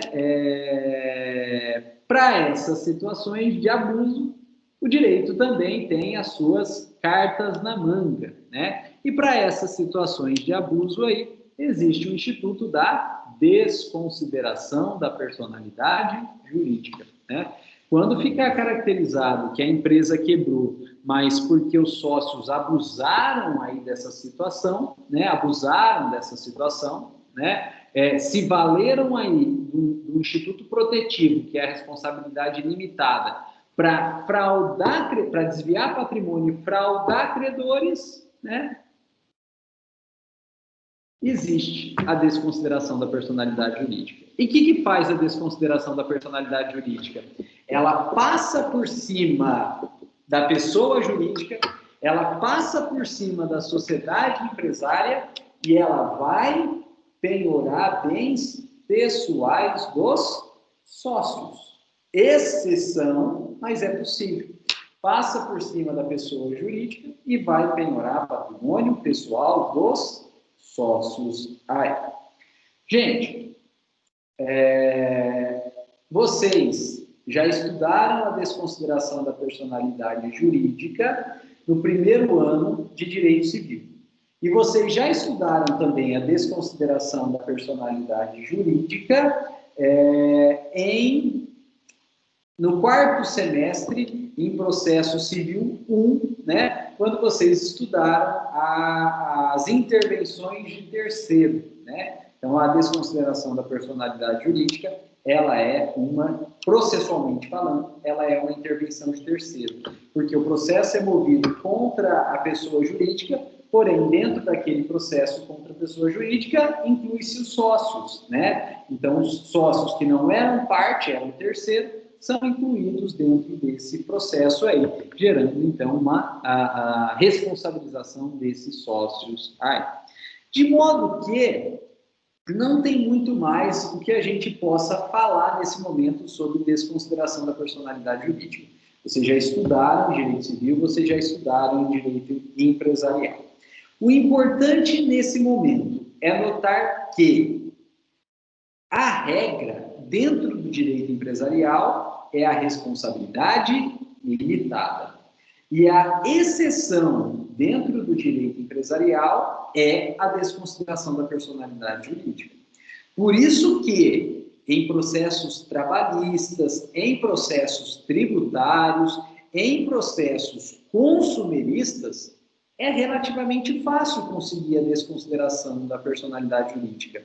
para essas situações de abuso, o direito também tem as suas cartas na manga, né? E para essas situações de abuso aí, existe o Instituto da Desconsideração da Personalidade Jurídica, né? Quando ficar caracterizado que a empresa quebrou, mas porque os sócios abusaram aí dessa situação, né? Abusaram dessa situação, né? Se valeram aí do Instituto Protetivo, que é a responsabilidade limitada, para fraudar, para desviar patrimônio e fraudar credores, né? Existe a desconsideração da personalidade jurídica. E o que faz a desconsideração da personalidade jurídica? Ela passa por cima da pessoa jurídica, ela passa por cima da sociedade empresária e ela vai penhorar bens pessoais dos sócios. Exceção, mas é possível. Passa por cima da pessoa jurídica e vai penhorar patrimônio pessoal dos sócios. Gente, vocês já estudaram a desconsideração da personalidade jurídica no primeiro ano de Direito Civil. E vocês já estudaram também a desconsideração da personalidade jurídica no quarto semestre, em Processo Civil 1, né, quando vocês estudaram as intervenções de terceiro, né? Então, a desconsideração da personalidade jurídica, ela é processualmente falando, ela é uma intervenção de terceiro, porque o processo é movido contra a pessoa jurídica, porém, dentro daquele processo contra a pessoa jurídica, inclui-se os sócios, né? Então, os sócios que não eram parte, eram terceiro, são incluídos dentro desse processo aí, gerando, então, a responsabilização desses sócios aí. De modo que não tem muito mais o que a gente possa falar nesse momento sobre desconsideração da personalidade jurídica. Vocês já estudaram em Direito Civil, vocês já estudaram em Direito Empresarial. O importante nesse momento é notar que a regra dentro do direito empresarial é a responsabilidade limitada. E a exceção dentro do direito empresarial é a desconsideração da personalidade jurídica. Por isso que em processos trabalhistas, em processos tributários, em processos consumeristas, é relativamente fácil conseguir a desconsideração da personalidade jurídica.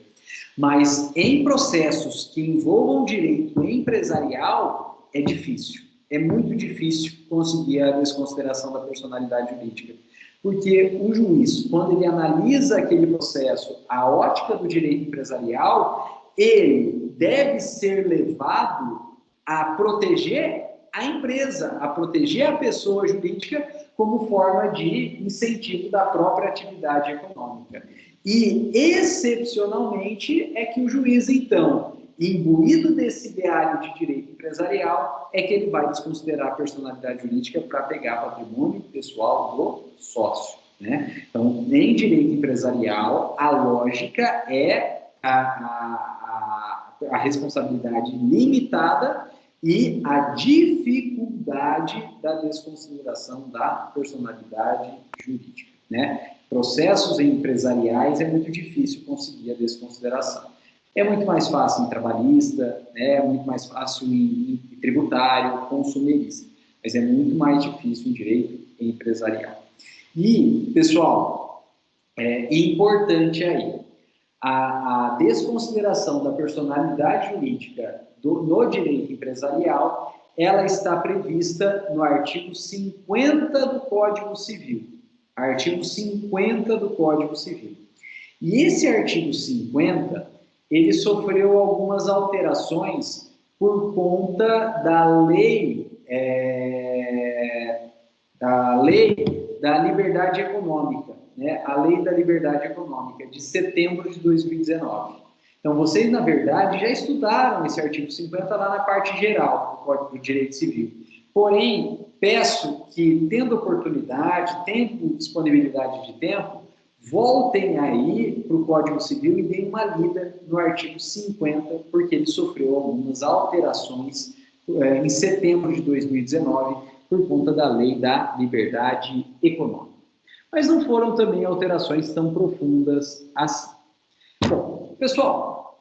Mas em processos que envolvam direito empresarial, é difícil. É muito difícil conseguir a desconsideração da personalidade jurídica. Porque o juiz, quando ele analisa aquele processo, a ótica do direito empresarial, ele deve ser levado a proteger a empresa, a proteger a pessoa jurídica como forma de incentivo da própria atividade econômica. E, excepcionalmente, é que o juiz, então, imbuído desse ideário de direito empresarial, é que ele vai desconsiderar a personalidade jurídica para pegar patrimônio pessoal do sócio, né? Então, em direito empresarial, a lógica é a responsabilidade limitada e a dificuldade da desconsideração da personalidade jurídica, né? Processos empresariais é muito difícil conseguir a desconsideração. É muito mais fácil em trabalhista, né? É muito mais fácil em tributário, consumerista, mas é muito mais difícil em direito empresarial. E, pessoal, importante aí, a desconsideração da personalidade jurídica no direito empresarial, ela está prevista no artigo 50 do Código Civil. Artigo 50 do Código Civil. E esse artigo 50, ele sofreu algumas alterações por conta da lei da liberdade econômica, né? A Lei da Liberdade Econômica, de setembro de 2019. Então, vocês, na verdade, já estudaram esse artigo 50 lá na parte geral do Código de Direito Civil. Porém, peço que, tendo oportunidade, tendo disponibilidade de tempo, voltem aí para o Código Civil e deem uma lida no artigo 50, porque ele sofreu algumas alterações em setembro de 2019, por conta da Lei da Liberdade Econômica. Mas não foram também alterações tão profundas assim. Bom, pessoal,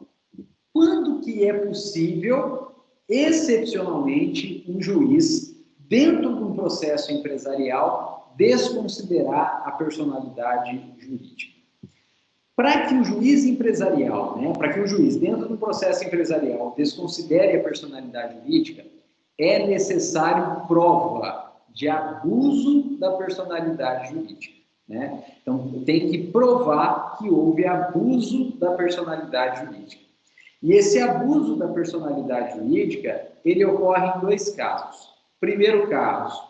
quando que é possível, excepcionalmente, um juiz, dentro de um processo empresarial, desconsiderar a personalidade jurídica? Para que o juiz empresarial, para que o juiz, dentro de um processo empresarial, desconsidere a personalidade jurídica, é necessário prova de abuso da personalidade jurídica. Então, tem que provar que houve abuso da personalidade jurídica. E esse abuso da personalidade jurídica, ele ocorre em dois casos. Primeiro caso,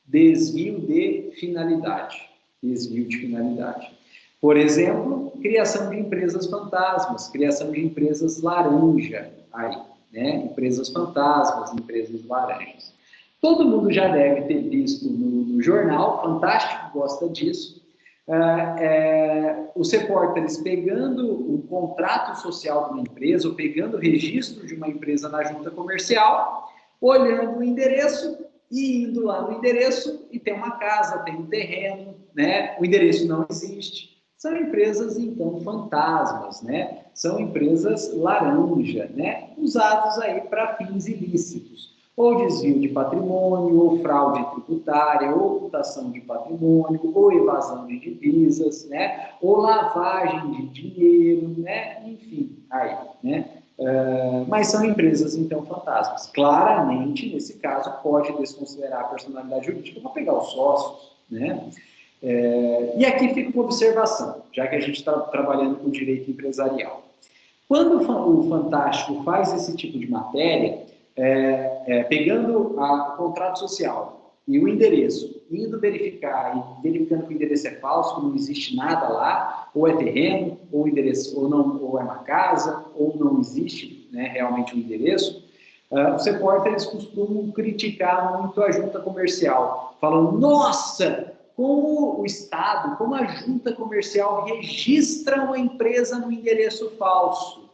desvio de finalidade. Desvio de finalidade. Por exemplo, criação de empresas fantasmas, criação de empresas laranja, empresas fantasmas, empresas laranjas. Todo mundo já deve ter visto no jornal, Fantástico gosta disso, os repórteres pegando o contrato social de uma empresa, ou pegando o registro de uma empresa na junta comercial, olhando o endereço e indo lá no endereço e tem uma casa, tem um terreno, o endereço não existe. São empresas, então, fantasmas, São empresas laranja, Usados aí para fins ilícitos. Ou desvio de patrimônio, ou fraude tributária, ou ocultação de patrimônio, ou evasão de divisas, Ou lavagem de dinheiro, Enfim, mas são empresas, então, fantasmas. Claramente, nesse caso, pode desconsiderar a personalidade jurídica para pegar os sócios, E aqui fica uma observação, já que a gente está trabalhando com direito empresarial. Quando o Fantástico faz esse tipo de matéria, pegando o contrato social e o endereço, indo verificar e verificando que o endereço é falso, que não existe nada lá, ou é terreno, ou endereço, ou é uma casa, ou não existe realmente um endereço, os repórteres costumam criticar muito a junta comercial, falando, nossa, como o Estado, como a junta comercial registra uma empresa no endereço falso.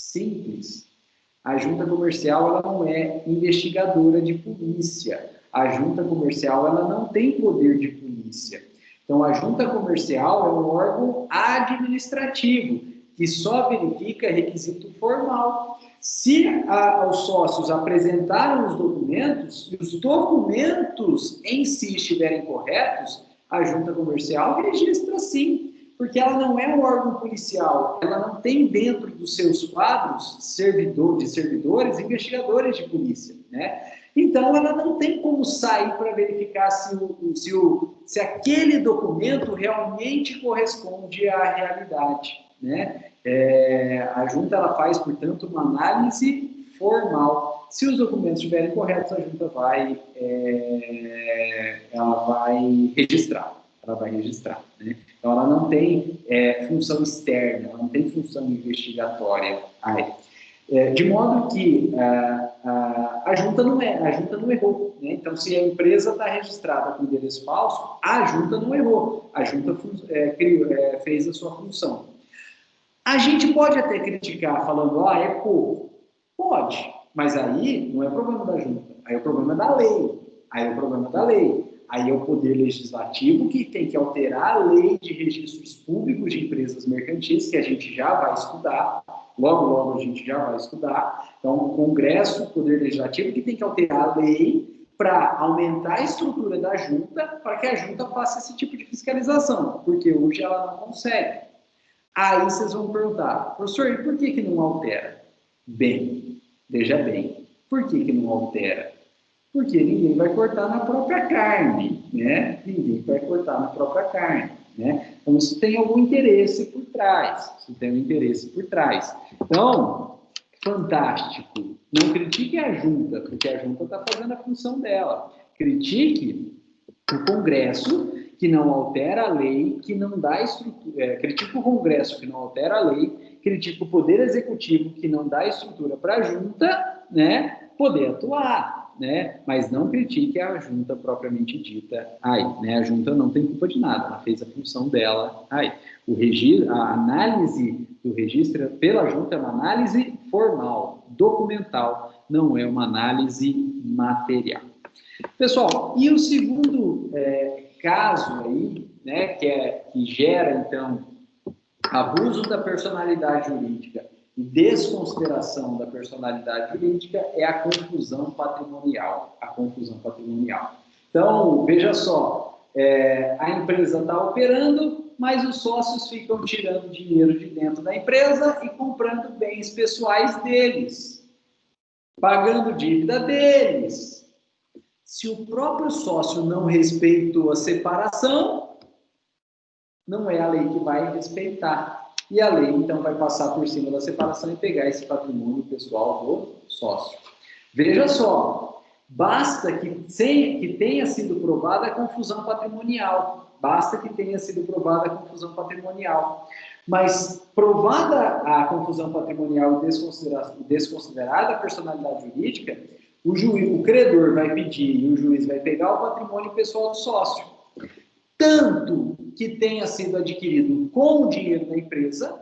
Simples. A junta comercial ela não é investigadora de polícia. A junta comercial ela não tem poder de polícia. Então, a junta comercial é um órgão administrativo que só verifica requisito formal. Se os sócios apresentaram os documentos, e os documentos em si estiverem corretos, a junta comercial registra sim, porque ela não é um órgão policial, ela não tem dentro dos seus quadros servidores, investigadores de polícia, Então, ela não tem como sair para verificar se aquele documento realmente corresponde à realidade, A junta ela faz, portanto, uma análise formal. Se os documentos estiverem corretos, a junta vai registrar. Então, ela não tem função externa, ela não tem função investigatória aí. De modo que a junta não errou. Então, se a empresa está registrada com endereço falso, a junta não errou. A junta fez a sua função. A gente pode até criticar falando, é pouco. Pode, mas aí não é problema da junta, aí é o problema da lei. Aí é o Poder Legislativo que tem que alterar a lei de registros públicos de empresas mercantis, que a gente já vai estudar, logo a gente já vai estudar. Então, o Congresso, o Poder Legislativo, que tem que alterar a lei para aumentar a estrutura da junta, para que a junta faça esse tipo de fiscalização, porque hoje ela não consegue. Aí vocês vão perguntar, professor, e por que não altera? Bem, veja bem, por que não altera? Porque ninguém vai cortar na própria carne, Ninguém vai cortar na própria carne, Então, isso tem algum interesse por trás, Então, fantástico, não critique a junta, porque a junta está fazendo a função dela. Critique o Congresso, que não altera a lei, que não dá estrutura. Critique o Congresso, que não altera a lei critica o poder executivo que não dá estrutura para a junta, né, poder atuar, né, mas não critique a junta propriamente dita. Né, a junta não tem culpa de nada, ela fez a função dela. A análise do registro pela junta é uma análise formal, documental, não é uma análise material. Pessoal, e o segundo caso aí, né, que gera, então, abuso da personalidade jurídica e desconsideração da personalidade jurídica é a confusão patrimonial. Então, veja só, a empresa está operando, mas os sócios ficam tirando dinheiro de dentro da empresa e comprando bens pessoais deles, pagando dívida deles. Se o próprio sócio não respeitou a separação, não é a lei que vai respeitar. E a lei, então, vai passar por cima da separação e pegar esse patrimônio pessoal do sócio. Veja só, basta que tenha sido provada a confusão patrimonial. Mas, provada a confusão patrimonial e desconsiderada a personalidade jurídica, o credor vai pedir e o juiz vai pegar o patrimônio pessoal do sócio. Tanto que tenha sido adquirido com o dinheiro da empresa,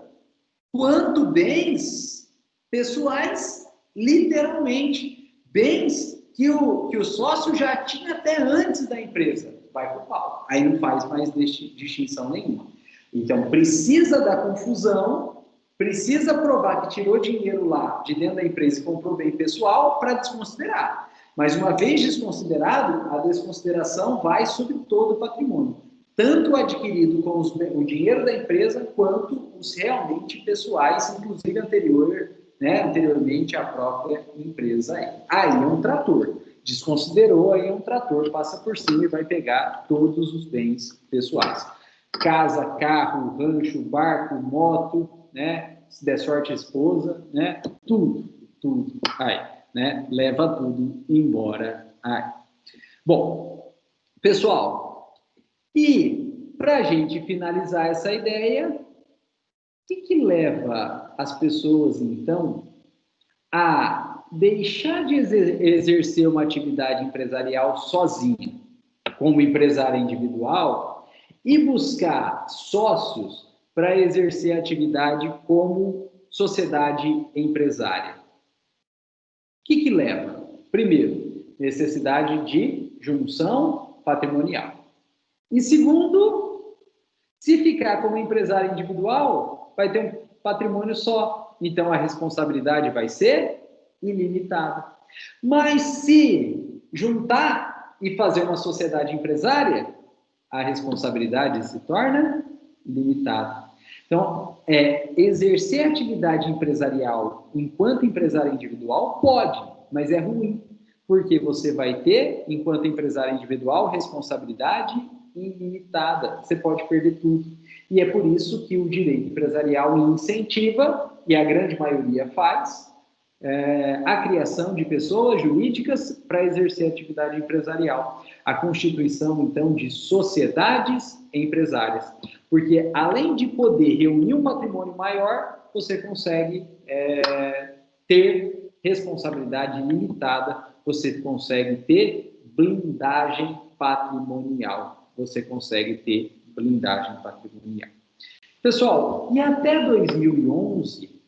quanto bens pessoais, literalmente. Bens que o sócio já tinha até antes da empresa. Vai pro pau. Aí não faz mais distinção nenhuma. Então, precisa da confusão, precisa provar que tirou dinheiro lá de dentro da empresa e comprou bem pessoal para desconsiderar. Mas uma vez desconsiderado, a desconsideração vai sobre todo o patrimônio. Tanto o adquirido com o dinheiro da empresa, quanto os realmente pessoais, inclusive anteriormente à própria empresa. Aí é um trator. Desconsiderou, aí é um trator, passa por cima e vai pegar todos os bens pessoais. Casa, carro, rancho, barco, moto, né? Se der sorte, a esposa, né? Tudo. Né? Leva tudo embora. Bom, pessoal, e para a gente finalizar essa ideia, o que leva as pessoas, então, a deixar de exercer uma atividade empresarial sozinha, como empresário individual, e buscar sócios para exercer a atividade como sociedade empresária? O que leva? Primeiro, necessidade de junção patrimonial. E segundo, se ficar como empresário individual, vai ter um patrimônio só. Então, a responsabilidade vai ser ilimitada. Mas se juntar e fazer uma sociedade empresária, a responsabilidade se torna limitada. Então, exercer atividade empresarial enquanto empresário individual pode, mas é ruim, porque você vai ter, enquanto empresário individual, responsabilidade ilimitada. Você pode perder tudo. E é por isso que o direito empresarial incentiva, e a grande maioria faz, a criação de pessoas jurídicas para exercer atividade empresarial. A constituição, então, de sociedades empresárias. Porque, além de poder reunir um patrimônio maior, você consegue ter responsabilidade limitada, você consegue ter blindagem patrimonial. Pessoal, e até 2011,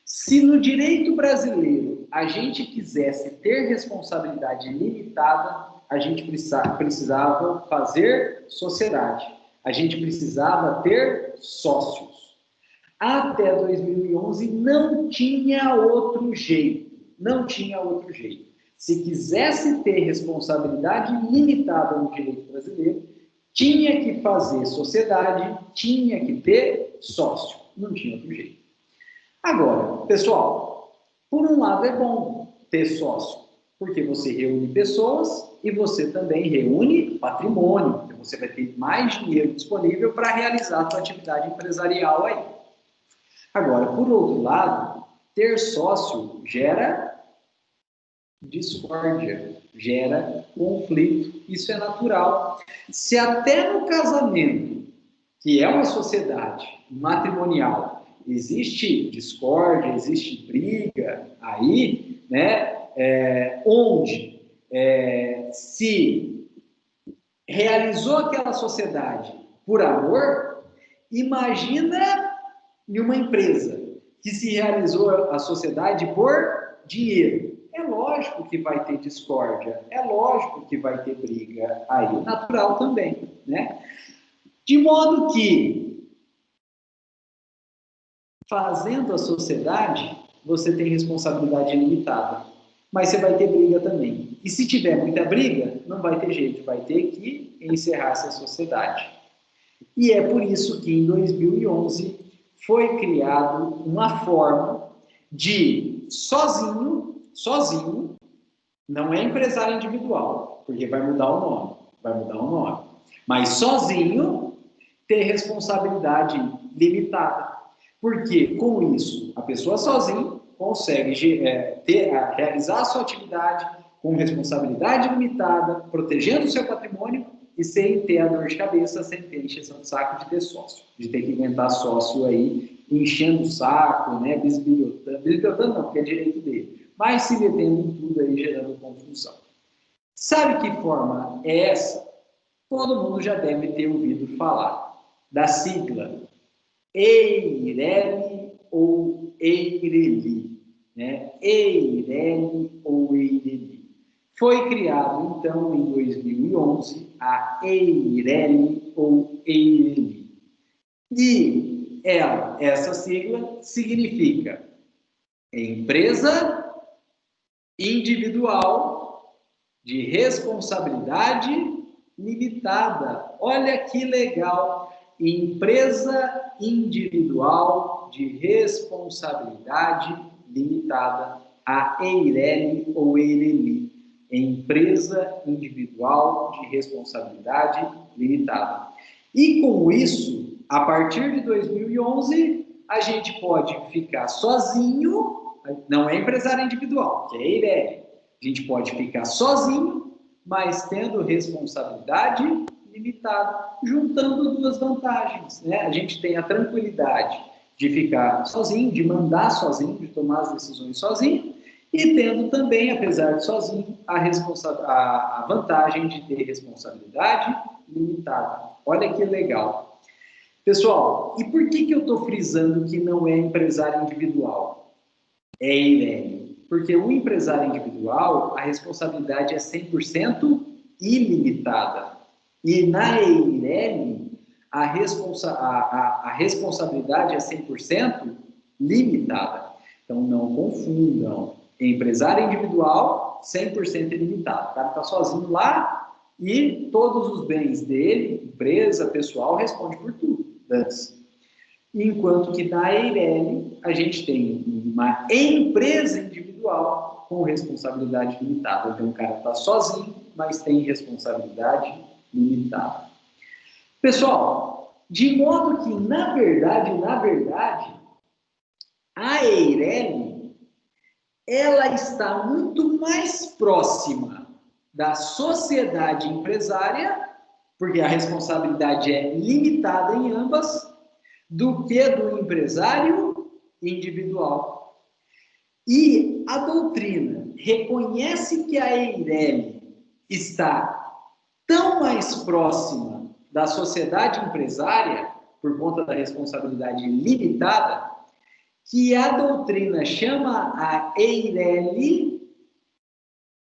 se no direito brasileiro a gente quisesse ter responsabilidade limitada, a gente precisava fazer sociedade, a gente precisava ter sócios. Até 2011 não tinha outro jeito. Se quisesse ter responsabilidade limitada no direito brasileiro, tinha que fazer sociedade, tinha que ter sócio. Não tinha outro jeito. Agora, pessoal, por um lado é bom ter sócio, porque você reúne pessoas e você também reúne patrimônio. Então, você vai ter mais dinheiro disponível para realizar a sua atividade empresarial aí. Agora, por outro lado, ter sócio gera discórdia, gera conflito. Isso é natural. Se até no casamento que é uma sociedade matrimonial, existe discórdia, existe briga aí, né? Onde se realizou aquela sociedade por amor, imagina em uma empresa que se realizou a sociedade por dinheiro. É lógico que vai ter discórdia, é lógico que vai ter briga aí, natural também, né? De modo que, fazendo a sociedade, você tem responsabilidade limitada, mas você vai ter briga também. E se tiver muita briga, não vai ter jeito, vai ter que encerrar essa sociedade. E é por isso que em 2011 foi criado uma forma de sozinho, não é empresário individual, porque vai mudar o nome, mas sozinho ter responsabilidade limitada. Porque com isso, a pessoa sozinha consegue realizar a sua atividade com responsabilidade limitada, protegendo o seu patrimônio e sem ter a dor de cabeça, sem ter encheção de saco de ter sócio, de ter que inventar sócio aí, enchendo o saco, né, bisbilhotando não, porque é direito dele, mas se metendo em tudo aí, gerando confusão. Sabe que forma é essa? Todo mundo já deve ter ouvido falar da sigla EIRELI ou EIRELI, né? EIRELI ou EIRELI. Foi criado, então, em 2011, a EIRELI ou EIRELI. E essa sigla significa Empresa Individual de Responsabilidade Limitada. Olha que legal! Empresa Individual de Responsabilidade Limitada, a EIRELI ou EIRELI. Empresa Individual de Responsabilidade Limitada. E com isso, a partir de 2011, a gente pode ficar sozinho, não é empresário individual, que é EIRELI. A gente pode ficar sozinho, mas tendo responsabilidade limitada, juntando duas vantagens, né? A gente tem a tranquilidade de ficar sozinho, de mandar sozinho, de tomar as decisões sozinho, e tendo também, apesar de sozinho, a vantagem de ter responsabilidade limitada. Olha que legal. Pessoal, e por que eu estou frisando que não é empresário individual? É EIRELI. Porque o empresário individual, a responsabilidade é 100% ilimitada. E na EIRELI, a responsabilidade é 100% limitada. Então, não confundam. Empresário individual, 100% ilimitado. O cara está sozinho lá e todos os bens dele, empresa, pessoal, responde por tudo. Enquanto que na EIRELI, a gente tem uma empresa individual com responsabilidade limitada. Então, o cara está sozinho, mas tem responsabilidade limitada. Pessoal, de modo que, na verdade, a EIRELI, ela está muito mais próxima da sociedade empresária, porque a responsabilidade é limitada em ambas, do que do empresário individual. E a doutrina reconhece que a EIRELI está tão mais próxima da sociedade empresária, por conta da responsabilidade limitada, que a doutrina chama a EIRELI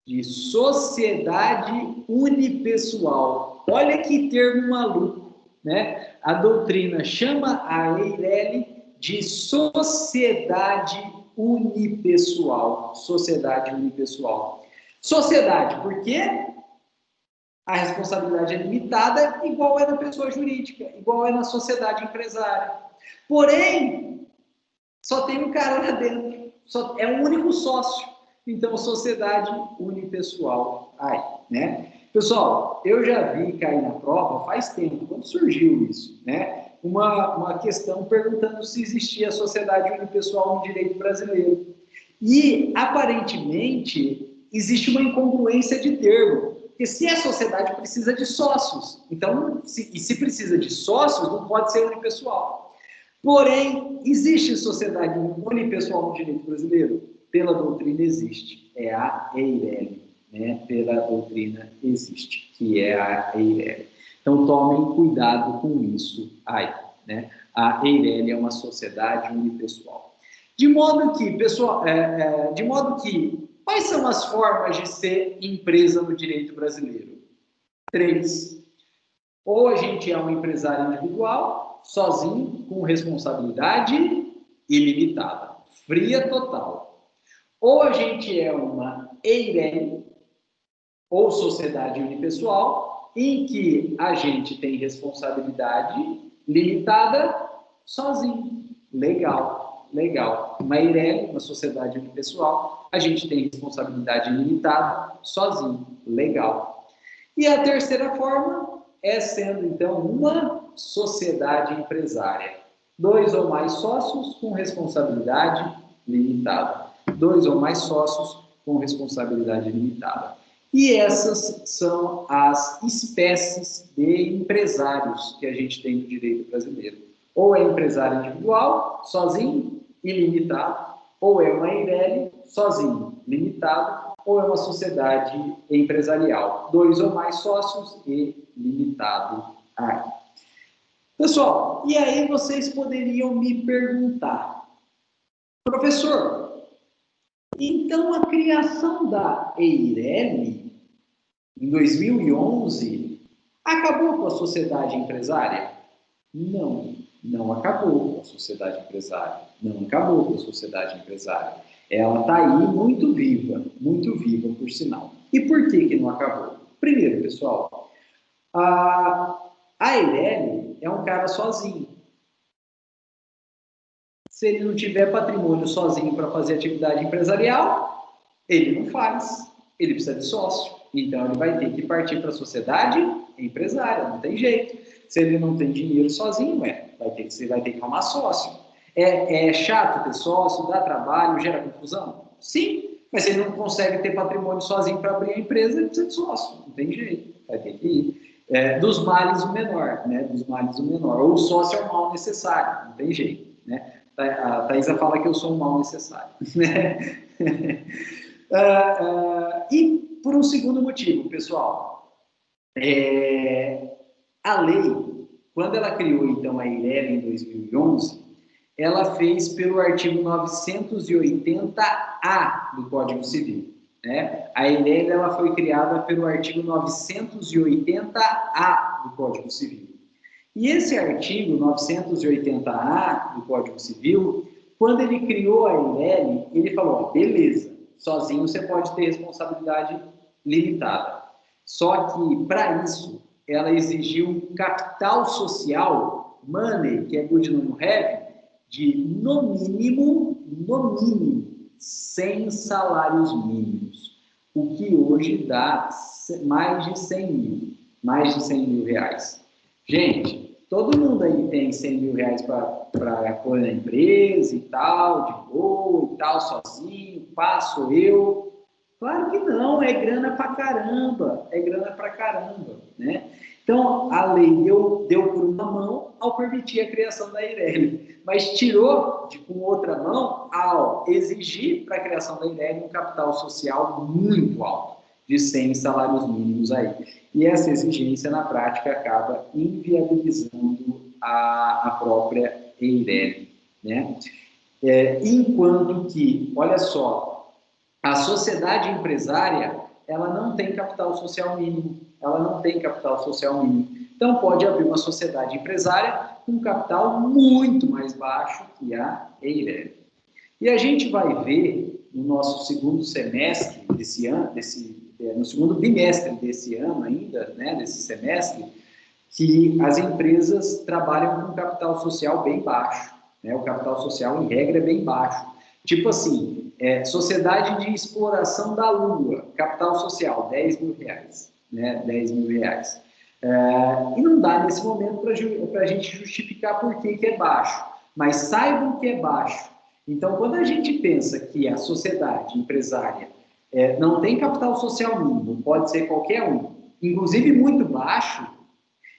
de sociedade unipessoal. Olha que termo maluco, né? A doutrina chama a EIRELI de sociedade unipessoal. Sociedade unipessoal. Sociedade, por quê? A responsabilidade é limitada, igual é na pessoa jurídica, igual é na sociedade empresária. Porém, só tem um cara lá dentro, é um único sócio. Então, sociedade unipessoal. Aí, né? Pessoal, eu já vi cair na prova faz tempo, quando surgiu isso, né? Uma questão perguntando se existia sociedade unipessoal no direito brasileiro. E, aparentemente, existe uma incongruência de termo Porque se é sociedade, precisa de sócios. Então, se precisa de sócios, não pode ser unipessoal. Porém, existe sociedade unipessoal no direito brasileiro? Pela doutrina existe. É a EIRELI, né? Pela doutrina existe, que é a EIRELI. Então, tomem cuidado com isso aí, né? A EIRELI é uma sociedade unipessoal. De modo que, pessoal, quais são as formas de ser empresa no direito brasileiro? 3. Ou a gente é um empresário individual, sozinho, com responsabilidade ilimitada, fria total. Ou a gente é uma EIRELI, ou sociedade unipessoal, em que a gente tem responsabilidade limitada sozinho. Legal, legal. Uma EIRELI, uma sociedade unipessoal, a gente tem responsabilidade limitada sozinho. Legal. E a terceira forma é sendo, então, uma sociedade empresária. 2 ou mais sócios com responsabilidade limitada. 2 ou mais sócios com responsabilidade limitada. E essas são as espécies de empresários que a gente tem no direito brasileiro. Ou é empresário individual, sozinho, ilimitado, ou é uma EIRELI, sozinho, limitado, ou é uma sociedade empresarial, 2 ou mais sócios e limitado aí. Pessoal, e aí vocês poderiam me perguntar, professor, então a criação da EIRELI, em 2011, acabou com a sociedade empresária? Não, não acabou com a sociedade empresária. Não acabou com a sociedade empresária. Ela está aí muito viva por sinal. E por que não acabou? Primeiro, pessoal, a EIRELI é um cara sozinho. Se ele não tiver patrimônio sozinho para fazer atividade empresarial, ele não faz. Ele precisa de sócio. Então, ele vai ter que partir para a sociedade empresária, não tem jeito. Se ele não tem dinheiro sozinho, você vai ter que arrumar sócio. É chato ter sócio, dá trabalho, gera confusão? Sim, mas se ele não consegue ter patrimônio sozinho para abrir a empresa, ele precisa de sócio, não tem jeito, vai ter que ir. Dos males o menor, né? Dos males o menor. Ou o sócio é um mal necessário, não tem jeito, né? A Thaisa fala que eu sou um mal necessário, né? E por um segundo motivo, pessoal, a lei, quando ela criou então a EIRELI em 2011, ela fez pelo artigo 980-A do Código Civil, né? A EIRELI ela foi criada pelo artigo 980-A do Código Civil. E esse artigo 980-A do Código Civil, quando ele criou a EIRELI, ele falou, beleza, sozinho você pode ter responsabilidade limitada. Só que, para isso, ela exigiu um capital social, money, que é good no have, de, no mínimo, 100 salários mínimos, o que hoje dá mais de 100 mil reais. Gente, todo mundo aí tem 100 mil reais para pôr na empresa e tal, de boa e tal, sozinho, passo eu. Claro que não, é grana pra caramba, né? Então, a lei deu por uma mão ao permitir a criação da EIRELI, mas tirou com outra mão ao exigir para a criação da EIRELI um capital social muito alto, de 100 salários mínimos aí. E essa exigência, na prática, acaba inviabilizando a própria EIRELI, né? Enquanto que, olha só, a sociedade empresária, ela não tem capital social mínimo. Então, pode abrir uma sociedade empresária com capital muito mais baixo que a EIRELI. E a gente vai ver no nosso segundo semestre desse ano, no segundo bimestre desse ano ainda, né, desse semestre, que as empresas trabalham com capital social bem baixo, né? O capital social, em regra, é bem baixo. Tipo assim, sociedade de exploração da Lua, capital social, 10 mil reais, né? 10 mil reais. E não dá nesse momento para a gente justificar por que é baixo, mas saibam que é baixo. Então, quando a gente pensa que a sociedade empresária não tem capital social mínimo, pode ser qualquer um, inclusive muito baixo,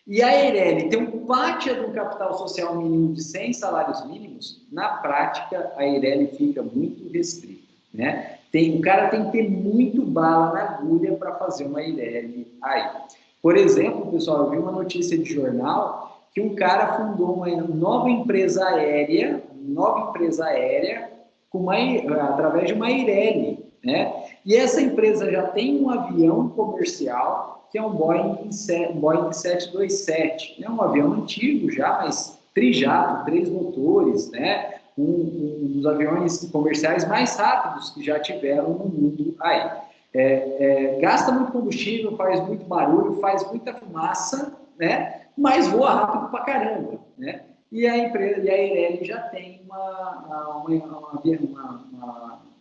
e a Eireli tem um pátia do capital social mínimo de 100 salários mínimos, na prática a Eireli fica muito restrita, né? O cara tem que ter muito bala na agulha para fazer uma Eireli aí. Por exemplo, pessoal, eu vi uma notícia de jornal que um cara fundou uma nova empresa aérea através de uma Eireli, né? E essa empresa já tem um avião comercial, que é um Boeing 727, né? Um avião antigo já, mas trijato, 3 motores, né? Um dos aviões comerciais mais rápidos que já tiveram no mundo aí. Gasta muito combustível, faz muito barulho, faz muita fumaça, né? Mas voa rápido pra caramba, né? E a Eireli já tem uma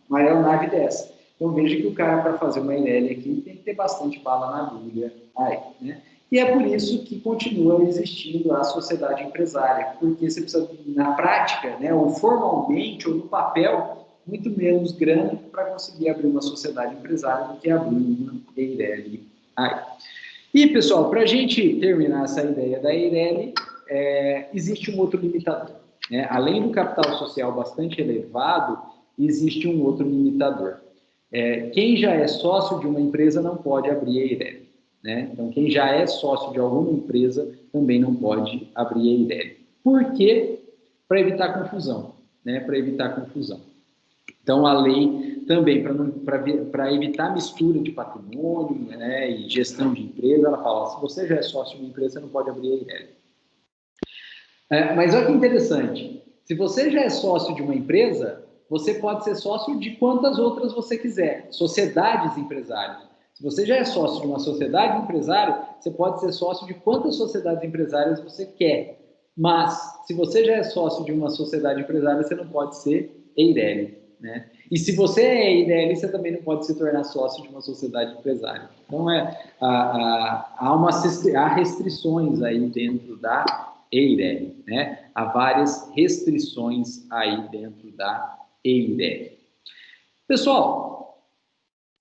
aeronave dessa. Então veja que o cara, para fazer uma Eireli aqui, tem que ter bastante bala na agulha aí, né? E é por isso que continua existindo a sociedade empresária, porque você precisa, na prática, né, ou formalmente, ou no papel, muito menos grana para conseguir abrir uma sociedade empresária do que abrir uma Eireli aí. E, pessoal, para a gente terminar essa ideia da Eireli, existe um outro limitador, né? Além do capital social bastante elevado, existe um outro limitador. Quem já é sócio de uma empresa não pode abrir a Eireli, né? Então, quem já é sócio de alguma empresa também não pode abrir a Eireli. Por quê? Para evitar confusão, né? Para evitar confusão. Então, a lei também, para evitar mistura de patrimônio, né, e gestão de empresa, ela fala, se você já é sócio de uma empresa, você não pode abrir a Eireli. Mas olha que interessante, se você já é sócio de uma empresa, você pode ser sócio de quantas outras você quiser, sociedades empresárias. Se você já é sócio de uma sociedade empresária, você pode ser sócio de quantas sociedades empresárias você quer. Mas, se você já é sócio de uma sociedade empresária, você não pode ser Eireli, né? E se você é Eireli, você também não pode se tornar sócio de uma sociedade empresária. Então, há restrições aí dentro da Eireli, né? Há várias restrições aí dentro da Eireli. Pessoal,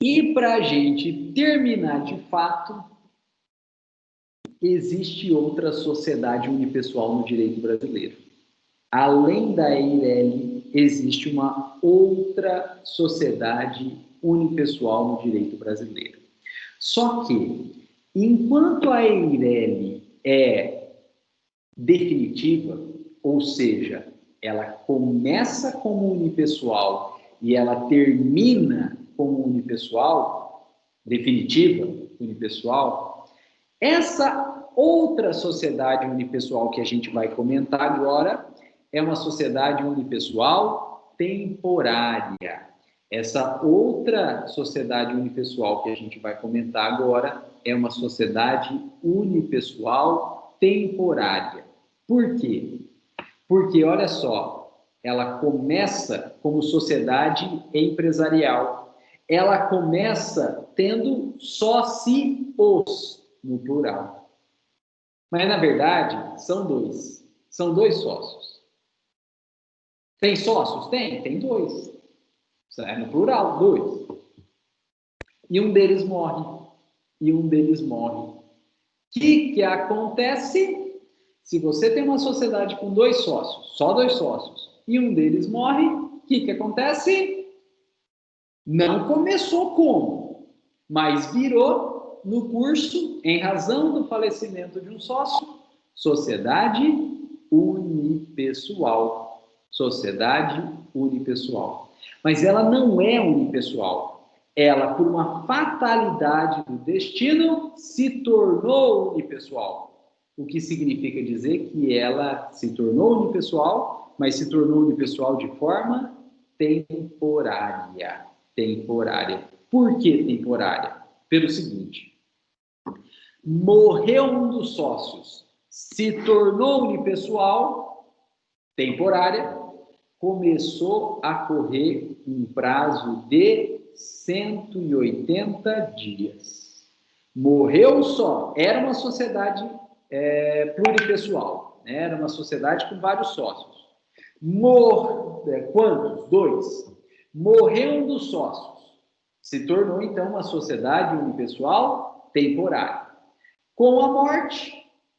e para a gente terminar de fato, existe outra sociedade unipessoal no direito brasileiro. Além da Eireli, existe uma outra sociedade unipessoal no direito brasileiro. Só que, enquanto a Eireli é definitiva, ou seja, ela começa como unipessoal e ela termina como unipessoal, definitiva, unipessoal, essa outra sociedade unipessoal que a gente vai comentar agora é uma sociedade unipessoal temporária. Essa outra sociedade unipessoal que a gente vai comentar agora é uma sociedade unipessoal temporária. Por quê? Porque, olha só, ela começa como sociedade empresarial. Ela começa tendo sócios, no plural. Mas, na verdade, são dois. São dois sócios. Tem sócios? Tem dois. É no plural, dois. E um deles morre. O que acontece? Se você tem uma sociedade com dois sócios, só dois sócios, e um deles morre, o que acontece? Não começou como, mas virou no curso, em razão do falecimento de um sócio, sociedade unipessoal. Sociedade unipessoal. Mas ela não é unipessoal. Ela, por uma fatalidade do destino, se tornou unipessoal. O que significa dizer que ela se tornou unipessoal, mas se tornou unipessoal de forma temporária. Temporária. Por que temporária? Pelo seguinte: morreu um dos sócios, se tornou unipessoal, temporária, começou a correr um prazo de 180 dias. Morreu só, era uma sociedade pluripessoal, né? Era uma sociedade com vários sócios. Quantos? Dois. Morreu um dos sócios, Se tornou, então, uma sociedade unipessoal temporária. Com a morte,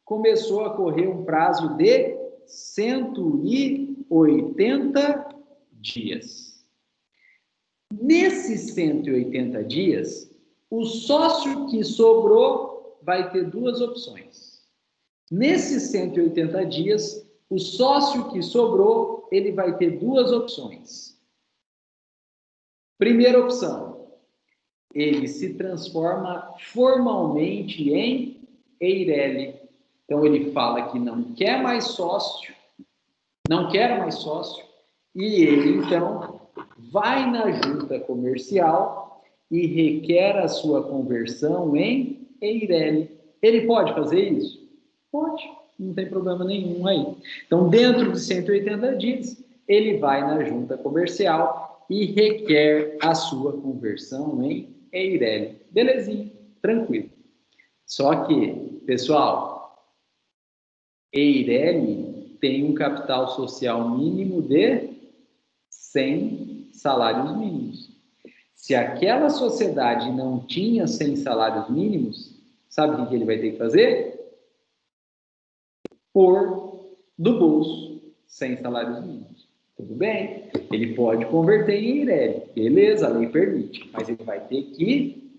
começou a correr um prazo de 180 dias. Nesses 180 dias, o sócio que sobrou vai ter duas opções. Nesses 180 dias, o sócio que sobrou, ele vai ter duas opções. Primeira opção, ele se transforma formalmente em Eireli. Então, ele fala que não quer mais sócio, não quer mais sócio, e ele, então, vai na junta comercial e requer a sua conversão em Eireli. Ele pode fazer isso? Pode, não tem problema nenhum aí. Então, dentro de 180 dias, ele vai na junta comercial e requer a sua conversão em Eireli. Belezinha, tranquilo. Só que, pessoal, Eireli tem um capital social mínimo de 100 salários mínimos. Se aquela sociedade não tinha 100 salários mínimos, sabe o que ele vai ter que fazer? Pôr do bolso 100 salários mínimos. Tudo bem? Ele pode converter em Eireli. Beleza, a lei permite. Mas ele vai ter que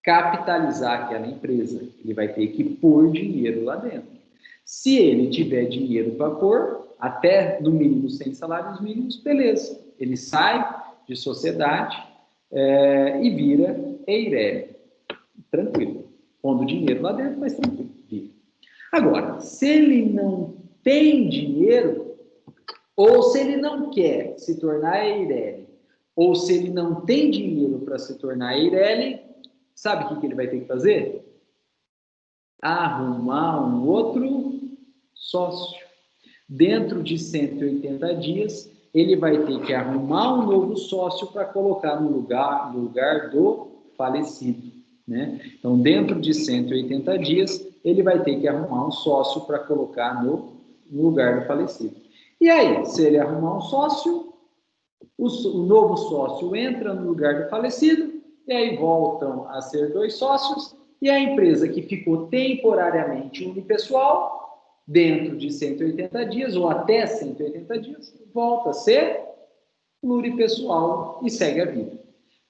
capitalizar aquela empresa. Ele vai ter que pôr dinheiro lá dentro. Se ele tiver dinheiro para pôr, até no mínimo 100 salários mínimos, beleza. Ele sai de sociedade e vira Eireli. Tranquilo. Pondo dinheiro lá dentro, mas tranquilo. Vira. Agora, se ele não tem dinheiro, ou se ele não quer se tornar Eireli, ou se ele não tem dinheiro para se tornar Eireli, sabe o que ele vai ter que fazer? Arrumar um outro sócio. Dentro de 180 dias, ele vai ter que arrumar um novo sócio para colocar no lugar do falecido, né? Então, dentro de 180 dias, ele vai ter que arrumar um sócio para colocar no lugar do falecido. E aí, se ele arrumar um sócio, o novo sócio entra no lugar do falecido, e aí voltam a ser dois sócios, e a empresa que ficou temporariamente unipessoal, dentro de 180 dias, ou até 180 dias, volta a ser pluripessoal e segue a vida.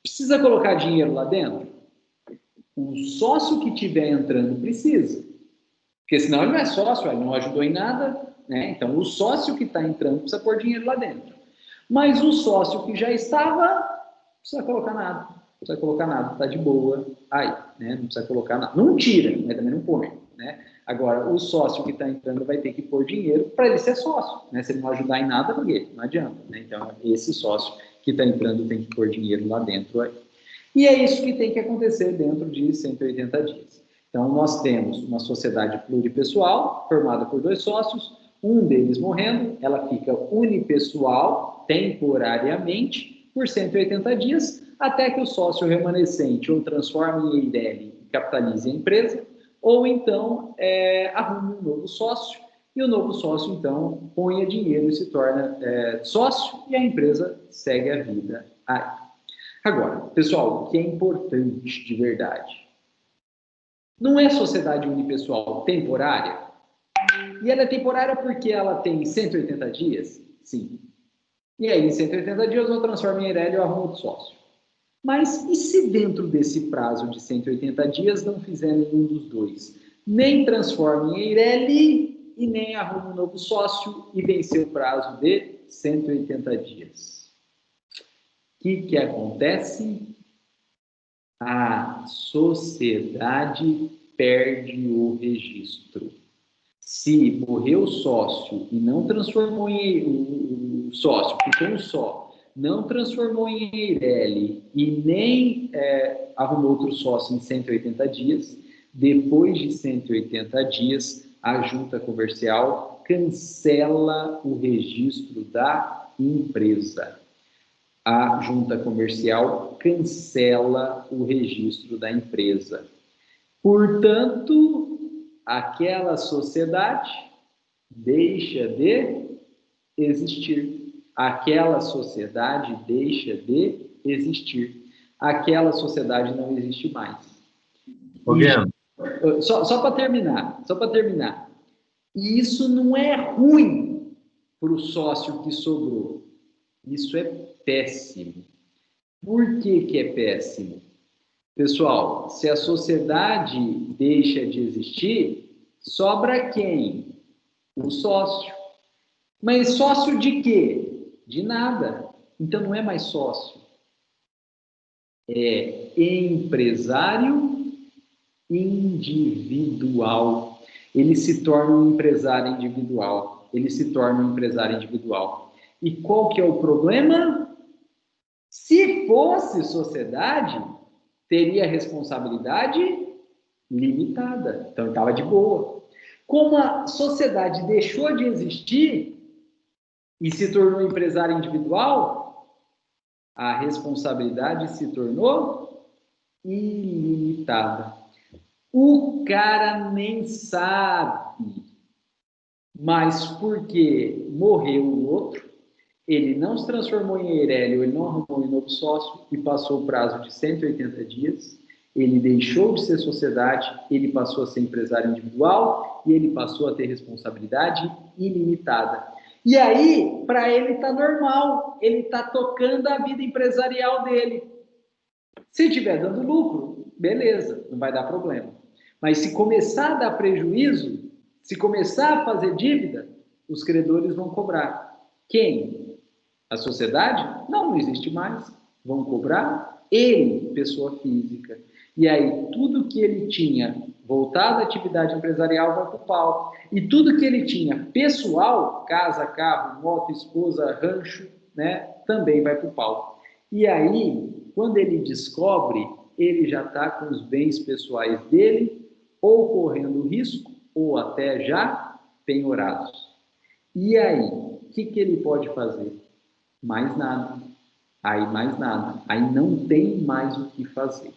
Precisa colocar dinheiro lá dentro? O sócio que estiver entrando precisa. Porque senão ele não é sócio, ele não ajudou em nada, né? Então, o sócio que está entrando precisa pôr dinheiro lá dentro. Mas o sócio que já estava, não precisa colocar nada. Não precisa colocar nada, está de boa aí, né? Não precisa colocar nada. Não tira, mas também não põe, né? Agora, o sócio que está entrando vai ter que pôr dinheiro para ele ser sócio, né? Se ele não ajudar em nada, porque não adianta, né? Então, esse sócio que está entrando tem que pôr dinheiro lá dentro aí. E é isso que tem que acontecer dentro de 180 dias. Então, nós temos uma sociedade pluripessoal, formada por dois sócios, um deles morrendo, ela fica unipessoal, temporariamente, por 180 dias, até que o sócio remanescente ou transforme em Eireli e capitalize a empresa, ou então arrume um novo sócio, e o novo sócio, então, ponha dinheiro e se torna sócio, e a empresa segue a vida aí. Agora, pessoal, o que é importante de verdade? Não é sociedade unipessoal temporária? E ela é temporária porque ela tem 180 dias? Sim. E aí, em 180 dias, eu transformo em Eireli e eu arrumo outro sócio. Mas e se dentro desse prazo de 180 dias não fizer nenhum dos dois? Nem transforma em Eireli e nem arruma um novo sócio e vencer o prazo de 180 dias. O que acontece? A sociedade perde o registro. Se morreu o sócio e não transformou em o sócio, ficou um só, não transformou em Eireli e nem arrumou outro sócio em 180 dias, depois de 180 dias, a junta comercial cancela o registro da empresa. A junta comercial cancela o registro da empresa. Portanto, aquela sociedade deixa de existir. Aquela sociedade deixa de existir. aquela sociedade não existe mais. Fabiano. Só para terminar. E isso não é ruim para o sócio que sobrou. Isso é péssimo. Por que é péssimo? Pessoal, se a sociedade deixa de existir, sobra quem? O sócio. Mas sócio de quê? De nada. Então não é mais sócio. É empresário individual. Ele se torna um empresário individual. E qual que é o problema? Se fosse sociedade, teria responsabilidade limitada. Então, estava de boa. Como a sociedade deixou de existir e se tornou empresário individual, a responsabilidade se tornou ilimitada. O cara nem sabe, mas porque morreu o outro, ele não se transformou em Eirélio, ele não arrumou um novo sócio e passou o prazo de 180 dias, ele deixou de ser sociedade, ele passou a ser empresário individual e ele passou a ter responsabilidade ilimitada. E aí, para ele está normal, ele está tocando a vida empresarial dele. Se estiver dando lucro, beleza, não vai dar problema. Mas se começar a dar prejuízo, se começar a fazer dívida, os credores vão cobrar. Quem? A sociedade? Não existe mais. Vão cobrar ele, pessoa física. E aí, tudo que ele tinha voltado à atividade empresarial vai para o pau. E tudo que ele tinha pessoal, casa, carro, moto, esposa, rancho, né, também vai para o pau. E aí, quando ele descobre, ele já está com os bens pessoais dele ou correndo risco, ou até já penhorados. E aí, o que ele pode fazer? Mais nada. Aí não tem mais o que fazer.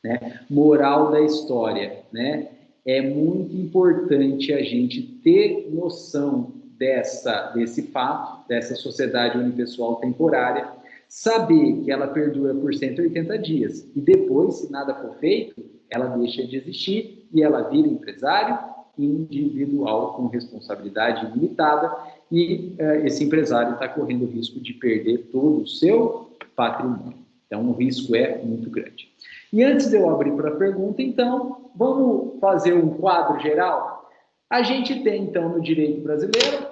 Né? Moral da história, né? É muito importante a gente ter noção desse fato, dessa sociedade unipessoal temporária, saber que ela perdura por 180 dias e depois, se nada for feito, ela deixa de existir e ela vira empresário individual com responsabilidade limitada e esse empresário está correndo o risco de perder todo o seu patrimônio. Então, o risco é muito grande. E antes de eu abrir para a pergunta, então, vamos fazer um quadro geral? A gente tem, então, no direito brasileiro,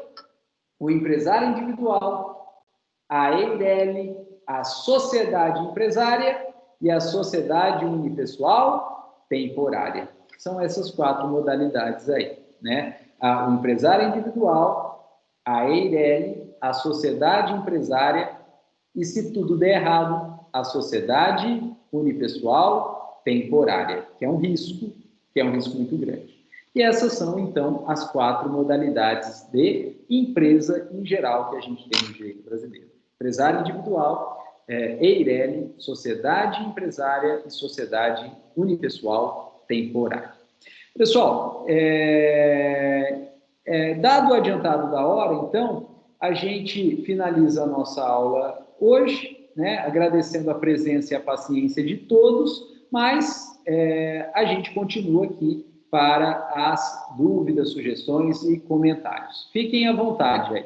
o empresário individual, a EIRELI, a sociedade empresária e a sociedade unipessoal temporária. São essas 4 modalidades aí, né? O empresário individual, a EIRELI, a sociedade empresária e, se tudo der errado, a sociedade unipessoal temporária, que é um risco muito grande. E essas são, então, as 4 modalidades de empresa em geral que a gente tem no direito brasileiro. Empresário individual, EIRELI, sociedade empresária e sociedade unipessoal temporária. Pessoal, dado o adiantado da hora, então, a gente finaliza a nossa aula hoje, né, agradecendo a presença e a paciência de todos, mas a gente continua aqui para as dúvidas, sugestões e comentários. Fiquem à vontade aí.